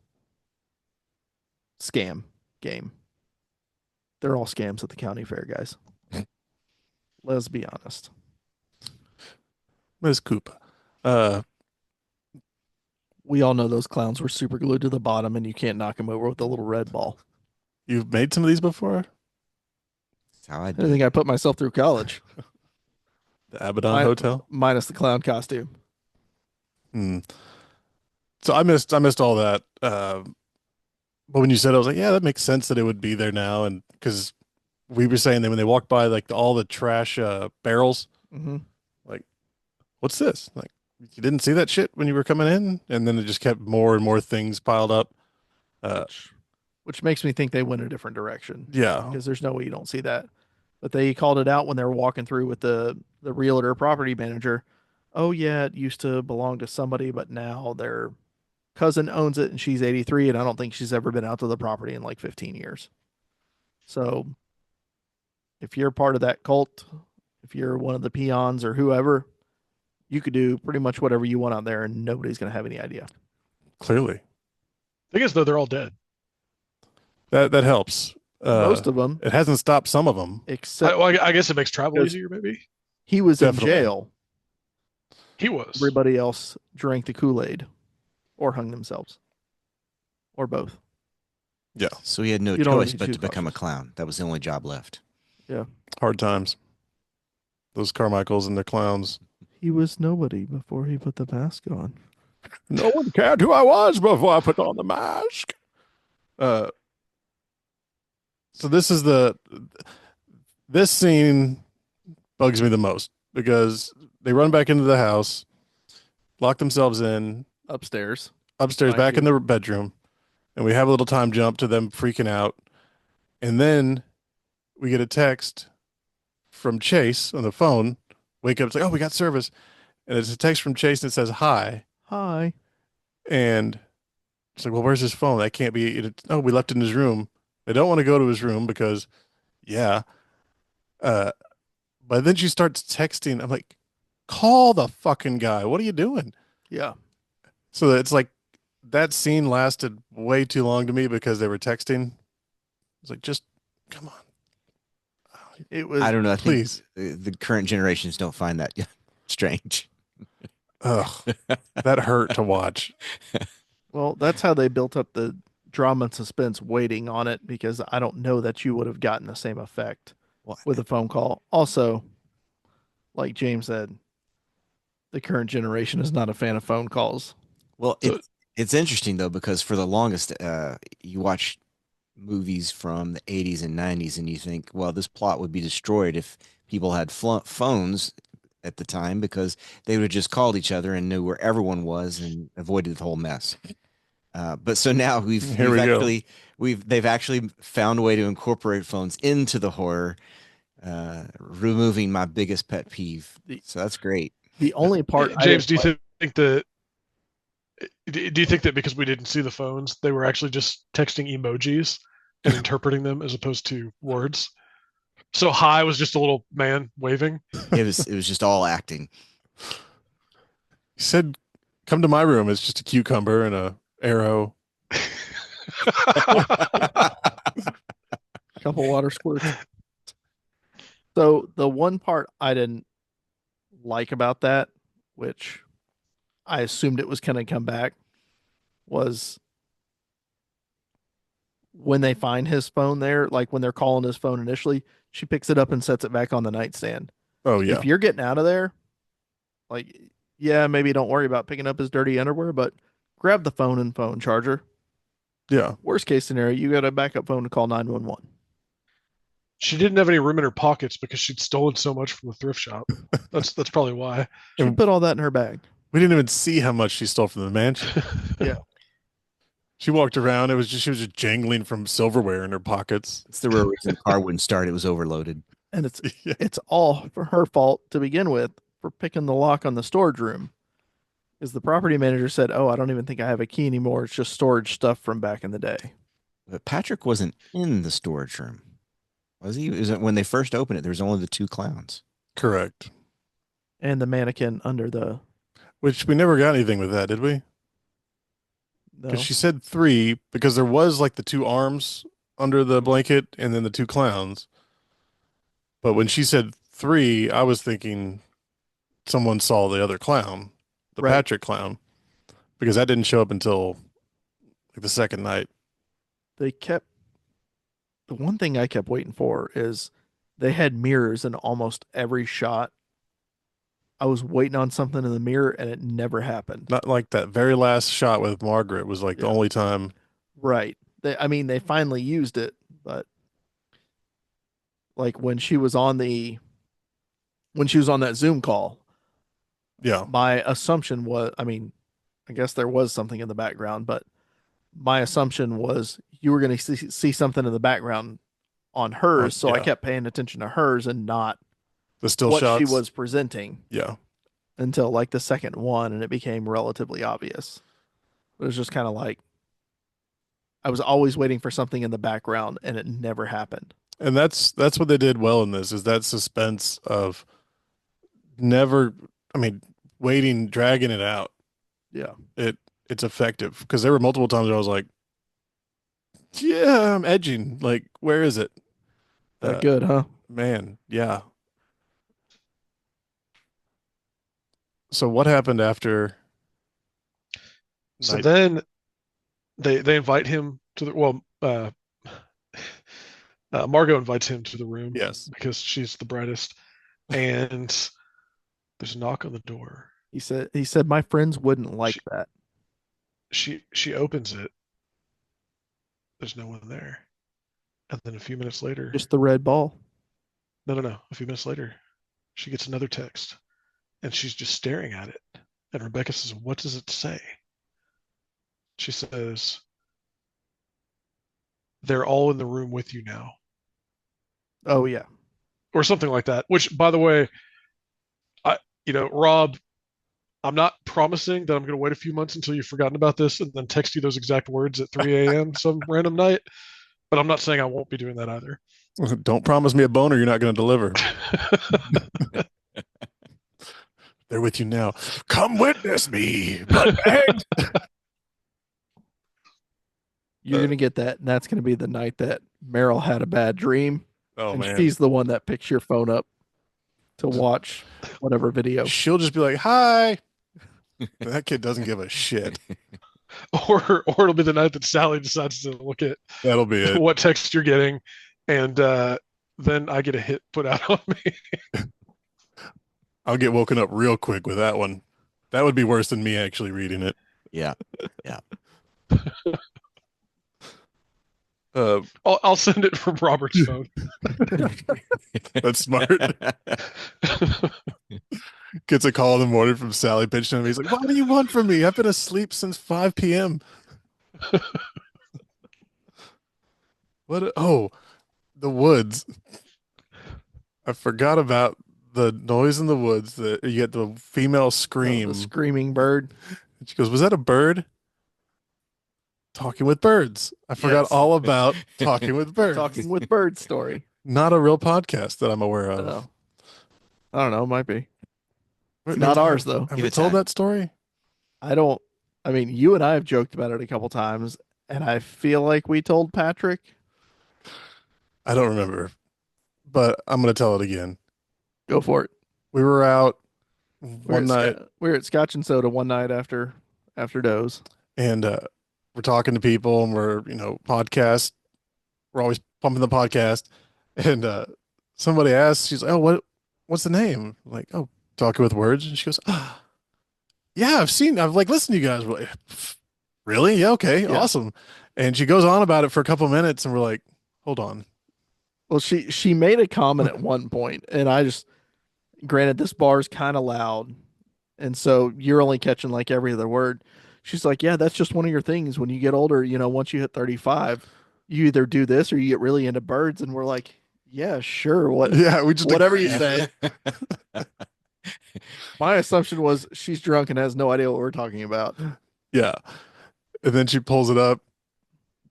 scam game. They're all scams at the county fair, guys. Let's be honest. Ms. Koopa. We all know those clowns were super glued to the bottom and you can't knock them over with a little red ball. You've made some of these before? That's how I I do. think I put myself through college, The Abaddon Hotel? minus the clown costume. Hmm. So I missed all that. But when you said it, I was like, yeah, that makes sense that it would be there now. And because we were saying that when they walked by like all the trash barrels, Mm-hmm. what's this? Like, you didn't see that shit when you were coming in? And then it just kept more and more things piled up. Which makes me think they went a different direction. Yeah. Because there's no way you don't see that. But they called it out when they were walking through with the realtor property manager. Oh yeah, it used to belong to somebody, but now their cousin owns it and she's 83, and I don't think she's ever been out to the property in like 15 years. So if you're part of that cult, if you're one of the peons or whoever, you could do pretty much whatever you want out there and nobody's gonna have any idea. Clearly. I guess though they're all dead. That helps. Most of them, It hasn't stopped some of them. except I guess it makes travel Because- easier, maybe. he was in Definitely. jail. He was. Everybody else drank the Kool-Aid or hung themselves or both. Yeah, So he had no You don't wanna choice be but too to become a cautious. clown. That was the only job left. hard times. Those Carmichaels and their clowns. He was nobody before he put the mask on. No one cared who I was before I put on the mask. Uh, so this scene bugs me the most because they run back into the house, lock themselves in Upstairs. upstairs, Mind back you. in their bedroom, and we have a little time jump to them freaking out, and then we get a text from Chase on the phone. Wake up, it's like, oh, we got service, and it's a text from Chase and it says hi, Hi. and it's like, well, where's his phone? That can't be. Oh, we left it in his room. They don't want to go to his room because, yeah. Uh, but then she starts texting. I'm like, call the fucking guy. What are you doing? Yeah. So it's like that scene lasted way too long to me because they were texting. It's like, just come on, It was I don't know. I think please. the current generations don't find that strange. Ugh, that hurt to watch. well, that's how they built up the drama and suspense waiting on it because I don't know that you would have gotten the same effect Well, with a phone call. Also, like James said, the current generation is not a fan of phone calls. well, So- it's interesting though because for the longest, you watch movies from the 80s and 90s, and you think, well, this plot would be destroyed if people had phones at the time because they would have just called each other and knew where everyone was and avoided the whole mess. But so now Here we go. they've actually found a way to incorporate phones into the horror, removing my biggest pet peeve. So that's great. The only part I James, didn't do you think that? Do you think that because we didn't see the phones, they were actually just texting emojis and interpreting them as opposed to words? So hi was just a little man waving. It was just all acting. He said, come to my room. It's just a cucumber and a arrow. couple water squirts. So the one part I didn't like about that, which I assumed it was going to come back, was when they find his phone there, like when they're calling his phone initially, she picks it up and sets it back on the nightstand. Oh yeah. If you're getting out of there, like, yeah, maybe don't worry about picking up his dirty underwear, but grab the phone and phone charger. Yeah. Worst case scenario, you got a backup phone to call 911. She didn't have any room in her pockets because she'd stolen so much from the thrift shop. That's probably why. She And put all that in her bag. we didn't even see how much she stole from the mansion. Yeah. She walked around. She was just jangling from silverware in her pockets. It's the real reason the car wouldn't start. It was overloaded. And it's Yeah. it's all for her fault to begin with for picking the lock on the storage room. Because the property manager said, "Oh, I don't even think I have a key anymore. It's just storage stuff from back in the day." But Patrick wasn't in the storage room, was he? Was it when they first opened it? There was only the two clowns. Correct. And the mannequin under the Which we never got anything with that, did we? no. Because she said 3, because there was like the 2 arms under the blanket and then the 2 clowns. But when she said 3, I was thinking someone saw the other clown, the Right. Patrick clown, because that didn't show up until like the second night. They kept the one thing I kept waiting for is they had mirrors in almost every shot. I was waiting on something in the mirror and it never happened. Not like that very last shot with Margaret was like the Yeah. only time. Right. They finally used it, but like when she was on that Zoom call, Yeah. my assumption was, I guess there was something in the background, but my assumption was you were going to see something in the background on hers. So I yeah. kept paying attention to hers and not The still what shots. she was presenting Yeah. until like the second one. And it became relatively obvious. It was just kind of like, I was always waiting for something in the background and it never happened. And that's what they did well in this, is that suspense of never, waiting, dragging it out. Yeah. It's effective, because there were multiple times where I was like, Yeah, I'm edging. Like, where is it? That Uh, good, huh? man, yeah. So what happened after So night? then they invite him to the Margot invites him to the room Yes. because she's the brightest, and there's a knock on the door. He said my friends wouldn't like She that. she opens it. There's no one there, and then a few minutes later, Just the red ball. no, a few minutes later, she gets another text, and she's just staring at it. And Rebecca says, "What does it say?" She says, "They're all in the room with you now," Oh yeah. or something like that. Which, by the way, I Rob, I'm not promising that I'm going to wait a few months until you've forgotten about this and then text you those exact words at 3 a.m. some random night. But I'm not saying I won't be doing that either. Don't promise me a boner you're not going to deliver. They're with you now. Come witness me, butt bags. You're gonna get that, and that's gonna be the night that Meryl had a bad dream, Oh and man. she's the one that picks your phone up to watch whatever video. She'll just be like, "Hi." That kid doesn't give a shit. Or it'll be the night that Sally decides to look at That'll be it. what text you're getting, and then I get a hit put out on me. I'll get woken up real quick with that one. That would be worse than me actually reading it. Yeah. I'll send it from Robert's phone. That's smart. Gets a call in the morning from Sally pitching him. He's like, "What do you want from me? I've been asleep since 5 p.m." Oh, the woods. I forgot about the noise in the woods that you get the female Oh, scream. the screaming bird. And she goes, "Was that a bird?" Talking with birds. I forgot Yes. all about talking with birds. Talking with bird story. Not a real podcast that I'm aware of. Oh, I don't know. It might be. It's Maybe not ours though. Have Give we it told time. that story? I don't. I mean, you and I have joked about it a couple times, and I feel like we told Patrick. I don't remember, but I'm going to tell it again. Go for it. We were out one night We were at Scotch and Soda one night after Doze. and we're talking to people and we're, podcast. We're always pumping the podcast. And somebody asks, she's like, "Oh, what's the name?" I'm like, "Oh, Talking with Words." And she goes, "Ah, yeah, I've like listened to you guys." We're like, "Really? Yeah, okay, Yeah. awesome." And she goes on about it for a couple minutes and we're like, "Hold on." Well, she made a comment at one point, and I just granted this bar's kind of loud, and so you're only catching like every other word. She's like, "Yeah, that's just one of your things. When you get older, once you hit 35, you either do this or you get really into birds." And we're like, "Yeah, sure, Yeah, we just whatever you agreed. say." My assumption was she's drunk and has no idea what we're talking about. Yeah. And then she pulls it up.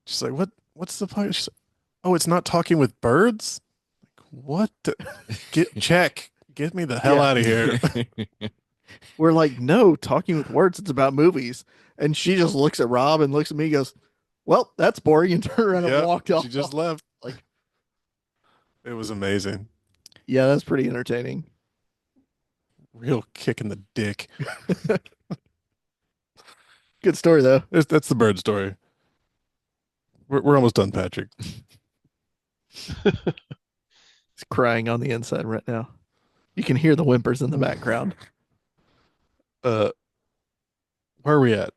She's like, what's the point? She's like, "Oh, it's not Talking with Birds?" What? Get me the hell Yeah. out of here. We're like, "No, talking with words. It's about movies." And she just looks at Rob and looks at me, and goes, "Well, that's boring," and turned around and Yep, walked off. she just left. Like, It was amazing. yeah, that's pretty entertaining. Real kick in the dick. Good story though. That's the bird story. We're almost done, Patrick. He's crying on the inside right now. You can hear the whimpers in the background. Where are we at?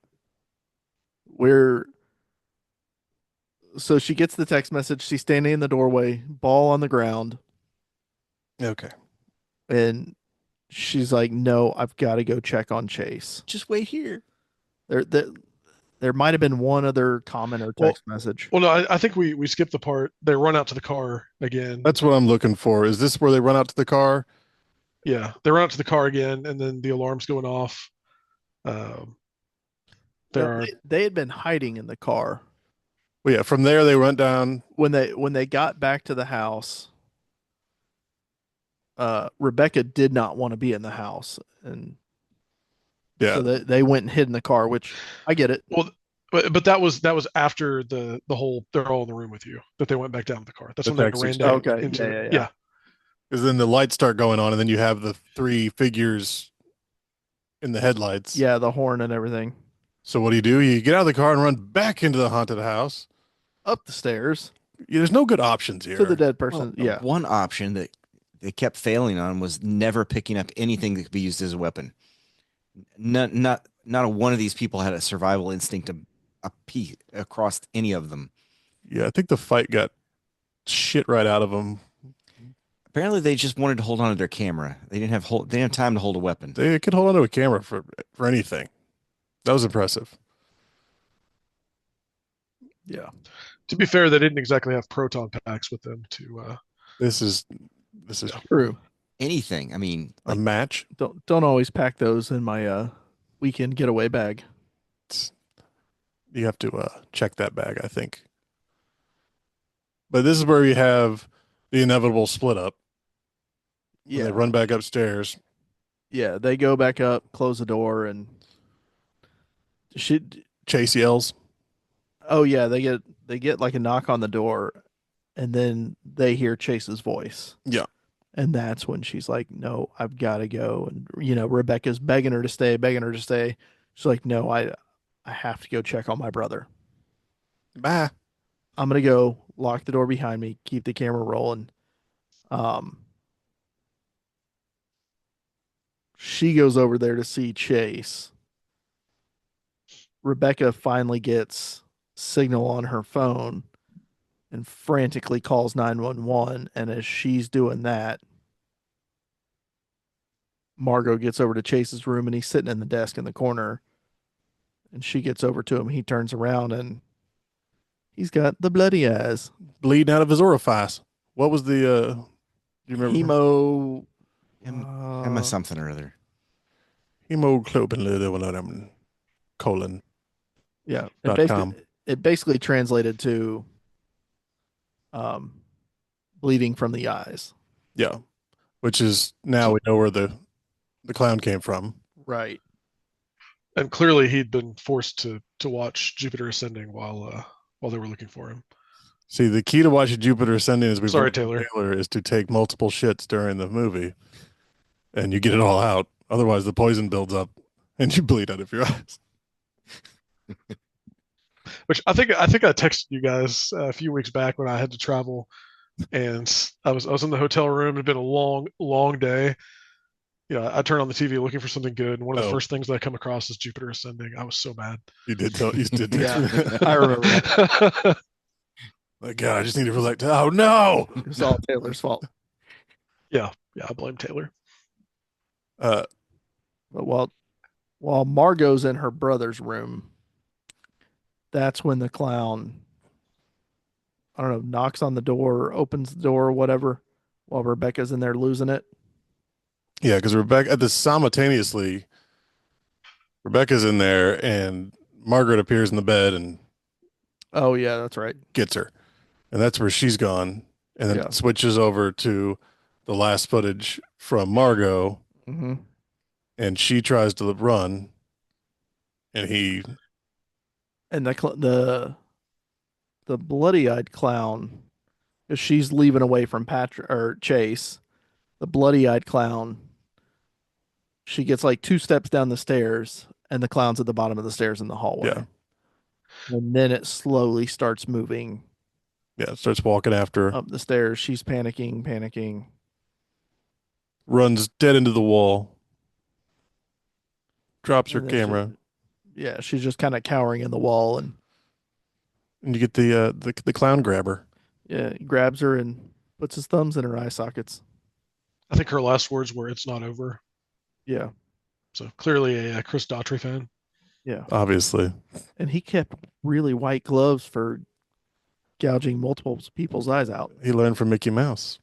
So she gets the text message. She's standing in the doorway, ball on the ground, Okay. and she's like, "No, I've got to go check on Chase." Just wait here. There might have been one other comment or text message. Well, no, I think we skipped the part. They run out to the car again. That's what I'm looking for. Is this where they run out to the car? Yeah, they run out to the car again, and then the alarm's going off. They had been hiding in the car. Well, yeah, from there they went down. When they got back to the house, Rebecca did not want to be in the house, and Yeah. so they went and hid in the car, which I get it. Well, But that was after the whole they're all in the room with you that they went back down to the car. That's The when they text ran exchange. down Okay. into Yeah. Because then the lights start going on, and then you have the three figures in the headlights. Yeah, the horn and everything. So what do? You get out of the car and run back into the haunted house. Up the stairs There's no good options here. to the dead Well, person. Yeah. one option that they kept failing on was never picking up anything that could be used as a weapon. Not one of these people had a survival instinct a piece across any of them. Yeah, I think the fight got shit right out of them. Apparently, they just wanted to hold on to their camera. They didn't have time to hold a weapon. They could hold onto a camera for anything. That was impressive. Yeah. To be fair, they didn't exactly have proton packs with them to. This is True. Anything. I mean, a like, match. Don't always pack those in my weekend getaway bag. You have to check that bag, I think. But this is where you have the inevitable split up. When Yeah. they run back upstairs. Yeah, they go back up, close the door, and she. Chase yells. Oh yeah, they get like a knock on the door, and then they hear Chase's voice. Yeah. And that's when she's like, "No, I've got to go." And Rebecca's begging her to stay, begging her to stay. She's like, "No, I have to go check on my brother. Bye. I'm gonna go lock the door behind me, keep the camera rolling." She goes over there to see Chase. Rebecca finally gets signal on her phone and frantically calls 911. And as she's doing that, Margot gets over to Chase's room and he's sitting in the desk in the corner. And she gets over to him. He turns around and he's got the bloody eyes. Bleeding out of his orifice. What was the do you remember? Emma something or other. Hemoglobin colon. Yeah. .com. It basically translated to bleeding from the eyes. Yeah. Which is now we know where the clown came from. Right. And clearly, he'd been forced to watch Jupiter Ascending while they were looking for him. See, the key to watching Jupiter Ascending is Sorry, Taylor, is to take multiple shits during the movie, and you get it all out. Otherwise, the poison builds up, and you bleed out of your eyes. Which I think I texted you guys a few weeks back when I had to travel, and I was in the hotel room. It'd been a long day. I turned on the TV looking for something good, and one of the first things that I come across is Jupiter Ascending. I was so mad. You did. Yeah, I remember that. My God, I just need to relax. Oh no! It was all Taylor's fault. Yeah, I blame Taylor. But while Margot's in her brother's room, that's when the clown, I don't know, knocks on the door, opens the door, or whatever, while Rebecca's in there losing it. Yeah, because simultaneously, Rebecca's in there and Margaret appears in the bed and Oh yeah, that's right. gets her, and that's where she's gone. And then Yeah. it switches over to the last footage from Margot, Mm-hmm. and she tries to run, and he And the bloody-eyed clown, as she's leaving away from Patrick or Chase, the bloody-eyed clown, she gets like 2 steps down the stairs, and the clown's at the bottom of the stairs in the hallway. Yeah. And then it slowly starts moving starts walking after her, up the stairs. She's panicking. runs dead into the wall, drops her And then camera, she's just kind of cowering in the wall, and and you get the clown grabber. he grabs her and puts his thumbs in her eye sockets. I think her last words were, "It's not over." Yeah. So clearly a Chris Daughtry fan. Yeah. Obviously, And he kept really white gloves for gouging multiple people's eyes out. he learned from Mickey Mouse.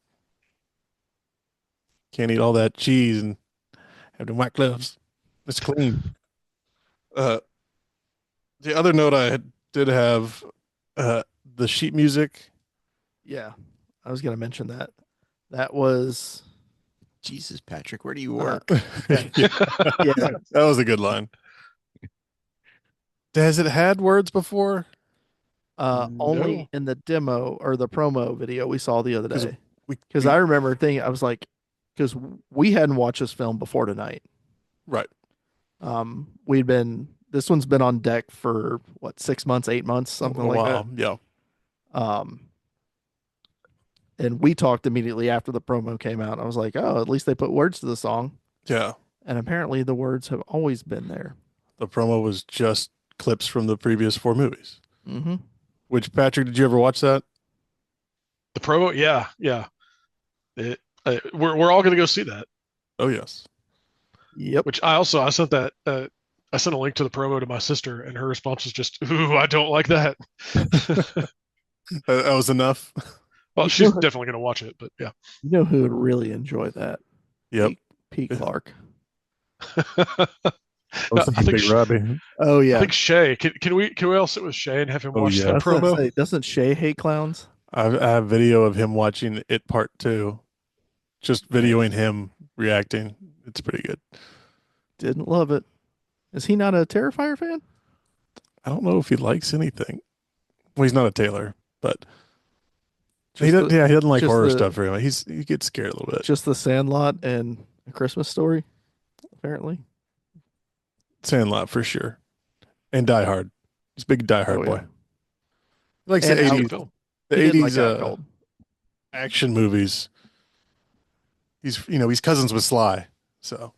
Can't eat all that cheese and have the white gloves. It's clean. The other note I did have, the sheet music. Yeah. I was going to mention that. That was Jesus, Patrick, where do you work? Yeah, yeah. that was a good line. Has it had words before? No. Only in the demo or the promo video we saw the other Because day. we, Because we I remember thinking, I was like, because we hadn't watched this film before tonight. right. This one's been on deck for what, 6 months, 8 months, something A like that. while. Yeah. Um, and we talked immediately after the promo came out. I was like, oh, at least they put words to the song. Yeah. And apparently the words have always been there. The promo was just clips from the previous four movies. Mm-hmm. Which, Patrick, did you ever watch that? The promo, yeah, yeah. We're all gonna go see that. Oh yes. Yep. Which I sent that I sent a link to the promo to my sister, and her response was just, "Ooh, I don't like that." That was enough. Well, You she's know, definitely gonna watch it, but yeah. you know who would really enjoy that? Yep. Pete Clark. I No, was thinking Big Robbie. Oh I yeah. think Shay. Can we all sit with Shay and have him Oh, watch yeah. that I was gonna promo? say, doesn't Shay hate clowns? I have video of him watching it part two, just videoing him reacting. It's pretty good. Didn't love it. Is he not a Terrifier fan? I don't know if he likes anything. Well, he's not a tailor, but he Just doesn't. the Yeah, he doesn't like just horror the stuff very much. He gets scared a little bit. just the Sandlot and A Christmas Story, apparently. Sandlot for sure, and Die Hard. He's a big Die Hard Oh boy. yeah. He likes And the It's a out good eighties, film. the He didn't like eighties Out Cold. action movies. He's cousins with Sly, so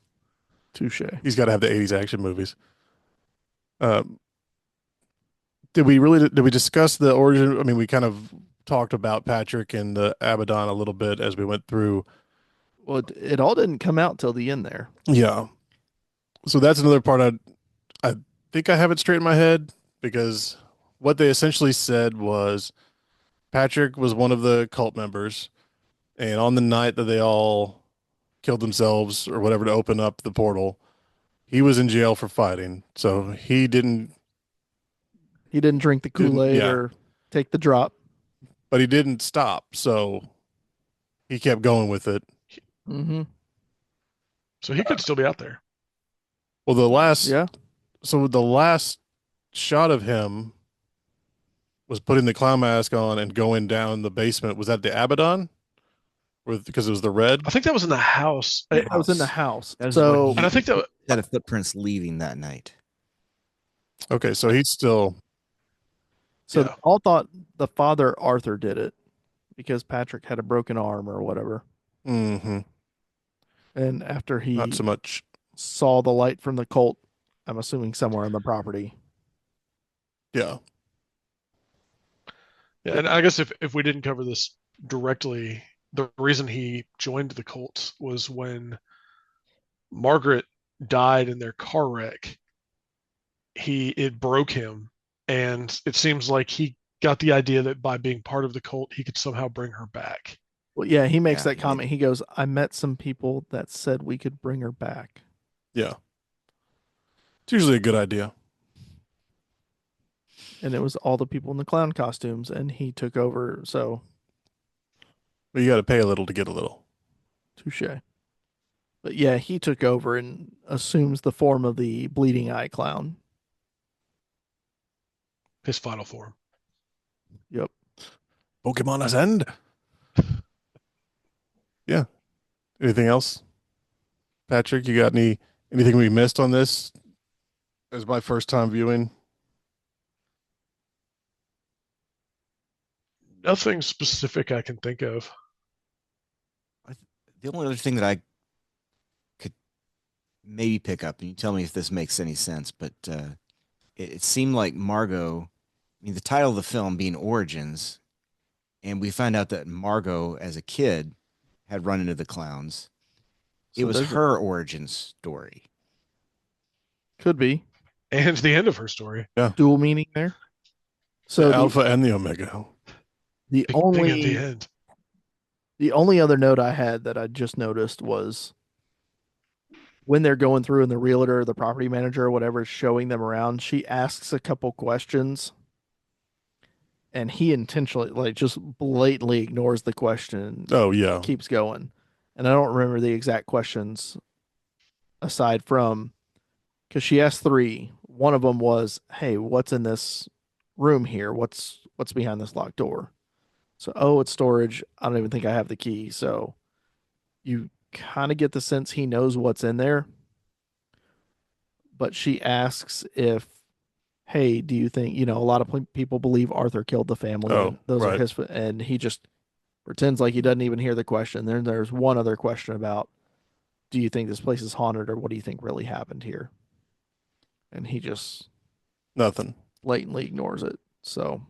Touche. he's got to have the '80s action movies. Um, did we discuss the origin? I mean, we kind of talked about Patrick and the Abaddon a little bit as we went through. Well, it all didn't come out till the end there. Yeah. So that's another part I think I have it straight in my head because what they essentially said was Patrick was one of the cult members, and on the night that they all killed themselves or whatever to open up the portal, he was in jail for fighting. So he He didn't drink the Kool-Aid yeah, or take the drop. but he didn't stop. So he kept going with it. Mm-hmm. So he could still be out there. Well, Yeah. the last shot of him was putting the clown mask on and going down the basement. Was that the Abaddon? Because it was the red? I think that was in the house. I was in the house. That was So when And I think that had a footprints leaving that night. Okay, so he's still yeah. all thought the father Arthur did it because Patrick had a broken arm or whatever. hmm And after he not so much. saw the light from the cult, I'm assuming somewhere on the property. Yeah. Yeah, and I guess if we didn't cover this directly, the reason he joined the cult was when Margaret died in their car wreck. It broke him, and it seems like he got the idea that by being part of the cult, he could somehow bring her back. Well, yeah, he makes Yeah, that comment. He goes, I met some people that said we could bring her back. Yeah. It's usually a good idea. And it was all the people in the clown costumes, and he took over. So, But you got to pay a little to get a little. touche. But yeah, he took over and assumes the form of the bleeding eye clown. His final form. Yep. Pokemon Ascend. Yeah. Anything else? Patrick, you got anything we missed on this? As my first time viewing. Nothing specific I can think of. The only other thing that I could maybe pick up, and you tell me if this makes any sense, but it seemed like Margot, I mean, the title of the film being Origins, and we find out that Margot, as a kid, had run into the clowns. It So was there's her origin story. Could be And the end of her story. dual meaning there. So The Alpha and the Omega. the Big thing at only the end. the only other note I had that I just noticed was when they're going through and the realtor, the property manager, or whatever is showing them around, she asks a couple questions and he intentionally, like, just blatantly ignores the question and Oh yeah. keeps going. And I don't remember the exact questions aside from because she asked three. one of them was, "Hey, what's in this room here? What's behind this locked door?" So, oh, it's storage. I don't even think I have the key. So you kind of get the sense he knows what's in there, but she asks if, "Hey, do you think, a lot of people believe Arthur killed the family Oh, and those are right. and he just pretends like he doesn't even hear the question. Then there's one other question about, do you think this place is haunted or what do you think really happened here?" And he just Nothing. blatantly ignores it. So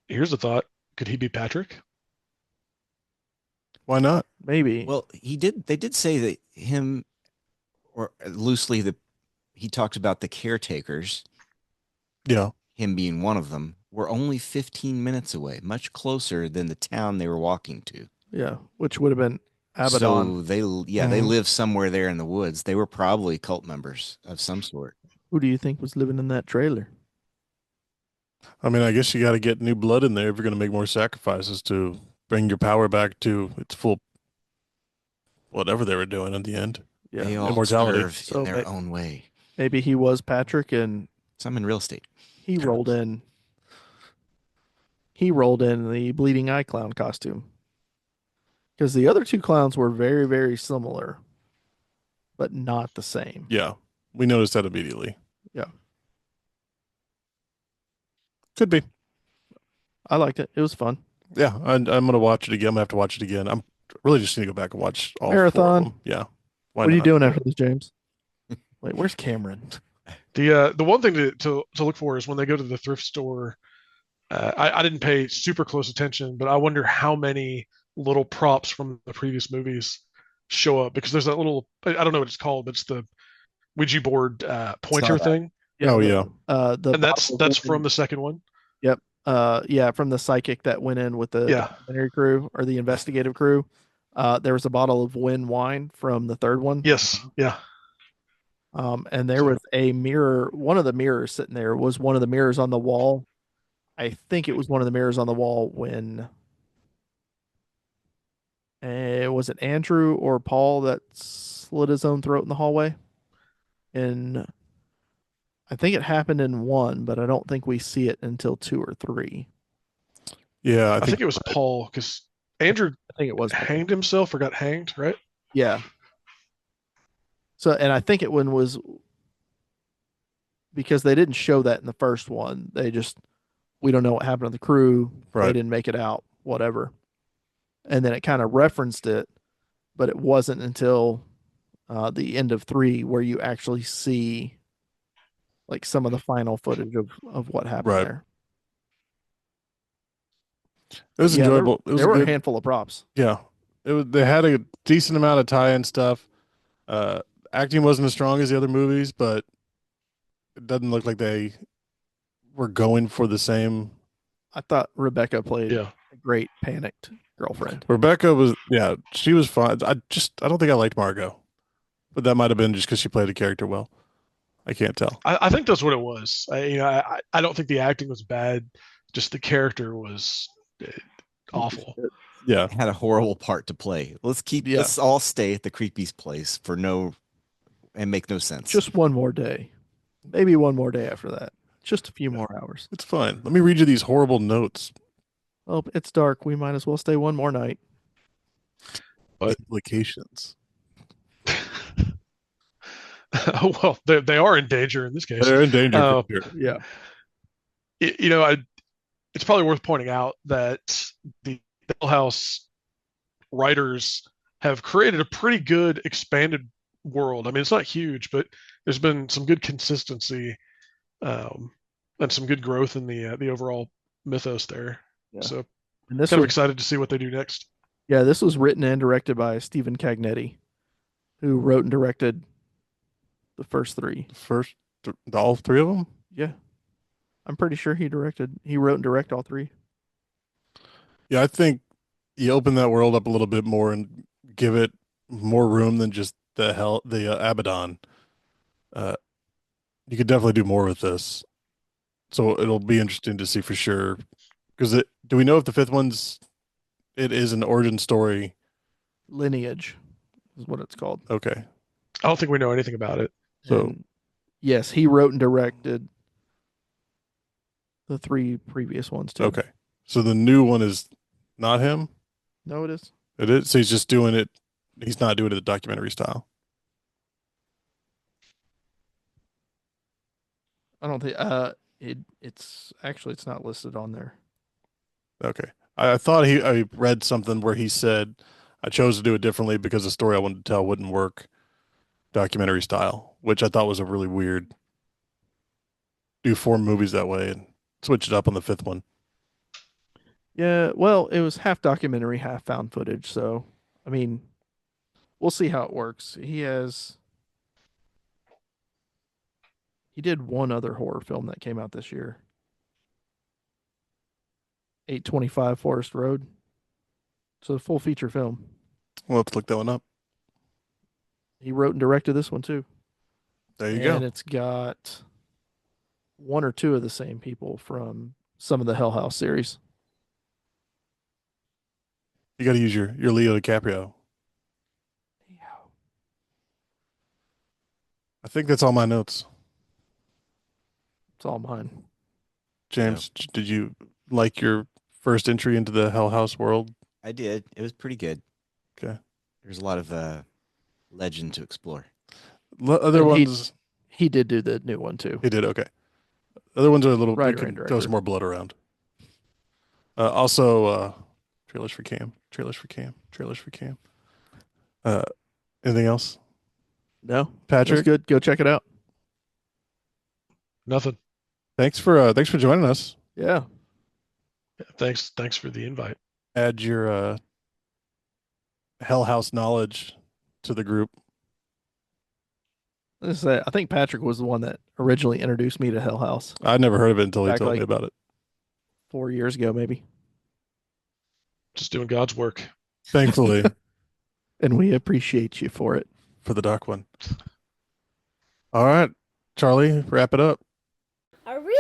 Here's a thought: could he be Patrick? Why not? maybe, Well, they did say that him, or loosely, he talked about the caretakers, Yeah. him being one of them, were only 15 minutes away, much closer than the town they were walking to. yeah, which would have been Abaddon. So they Mhm. live somewhere there in the woods. They were probably cult members of some sort. Who do you think was living in that trailer? I mean, I guess you got to get new blood in there if you're going to make more sacrifices to bring your power back to its full, whatever they were doing in the end. Yeah. They all Immortality. serve So in their own way. maybe he was Patrick and Some in real estate. he rolled in. He rolled in the bleeding eye clown costume because the other two clowns were very, very similar, but not the same. Yeah. We noticed that immediately. Yeah. Could be. I liked it. It was fun. Yeah. I'm going to watch it again. I'm going to have to watch it again. I'm really just need to go back and watch all four of Marathon. them. Yeah. Why What are you not? doing after this, James? Wait, where's Cameron? The one thing to look for is when they go to the thrift store. I didn't pay super close attention, but I wonder how many little props from the previous movies show up because there's that little, I don't know what it's called, but it's the Ouija board Saw pointer that. thing, Oh, yeah. The and bottle of that's wine. from the second one. Yep. Yeah, from the psychic that went in with the Yeah. documentary crew or the investigative crew. There was a bottle of Win wine from the third one. Yes, yeah. And there So- was a mirror. One of the mirrors sitting there was one of the mirrors on the wall. I think it was one of the mirrors on the wall when was it Andrew or Paul that slit his own throat in the hallway? And I think it happened in one, but I don't think we see it until two or three. Yeah. I think it was Paul because Andrew I think it was Paul. hanged himself or got hanged, right? Yeah. So, and I think it one was because they didn't show that in the first one. We don't know what happened to the crew. They Right. didn't make it out, whatever. And then it kind of referenced it, but it wasn't until the end of three where you actually see like some of the final footage of what happened Right. there. It was Yeah, enjoyable. It was there were a good. handful of props. Yeah. They had a decent amount of tie-in stuff. Uh, Acting wasn't as strong as the other movies, but it doesn't look like they were going for the same. I thought Rebecca played Yeah. a great panicked girlfriend. Rebecca was, yeah, she was fine. I don't think I liked Margot, but that might have been just because she played the character well. I can't tell. I think that's what it was. I don't think the acting was bad. Just the character was awful. Yeah. Had a horrible part to play. Let's all stay at the creepy's place and make no sense. Just one more day. Maybe one more day after that. Just a few more hours. It's fine. Let me read you these horrible notes. Well, it's dark. We might as well stay one more night. But- Implications. Well, they are in danger in this case. They're in danger. Uh, for sure. Yeah. It's probably worth pointing out that the Hill House writers have created a pretty good expanded world. I mean, it's not huge, but there's been some good consistency and some good growth in the overall mythos there. Yeah. So And this kind of was, excited to see what they do next. yeah, this was written and directed by Stephen Cagnetti, who wrote and directed the first three. All three of them. Yeah. I'm pretty sure he wrote and directed all three. Yeah, I think you open that world up a little bit more and give it more room than just the Abaddon. You could definitely do more with this. So it'll be interesting to see for sure. Because do we know if the fifth it is an origin story? Lineage is what it's called. Okay. I don't think we know anything about it. So And Yes, he wrote and directed the 3 previous ones too. Okay. So the new one is not him? No, it is. It is. So he's just doing it. He's not doing it the documentary style. I don't think it's actually it's not listed on there. Okay. I thought I read something where he said I chose to do it differently because the story I wanted to tell wouldn't work documentary style, which I thought was a really weird. Do 4 movies that way and switch it up on the 5th one. Yeah, well, it was half documentary, half found footage, so I mean, we'll see how it works. He did one other horror film that came out this year. 825 Forest Road. So a full feature film. We'll have to look that one up. He wrote and directed this one too. There you And go. it's got 1 or 2 of the same people from some of the Hell House series. You got to use your Leo DiCaprio. I think that's all my notes. It's all mine. James, did you like your first entry into the Hell House world? I did. It was pretty good. Okay. There's a lot of legend to explore. Other And ones he did do the new one too. he did okay. Other ones are a little. You Writer can and throw director. some more blood around. Also, trailers for Cam, trailers for Cam, trailers for Cam. Uh, anything else, No, that's Patrick? good. Go check it out. Nothing. Thanks for joining us. Yeah. Thanks for the invite. Add your Hell House knowledge to the group. I think Patrick was the one that originally introduced me to Hell House I'd never heard of it until he Back told me like- about it. 4 years ago, maybe. Just doing God's work. Thankfully, And we appreciate you for it. for the dark one. All right, Charlie, wrap it up. Are we?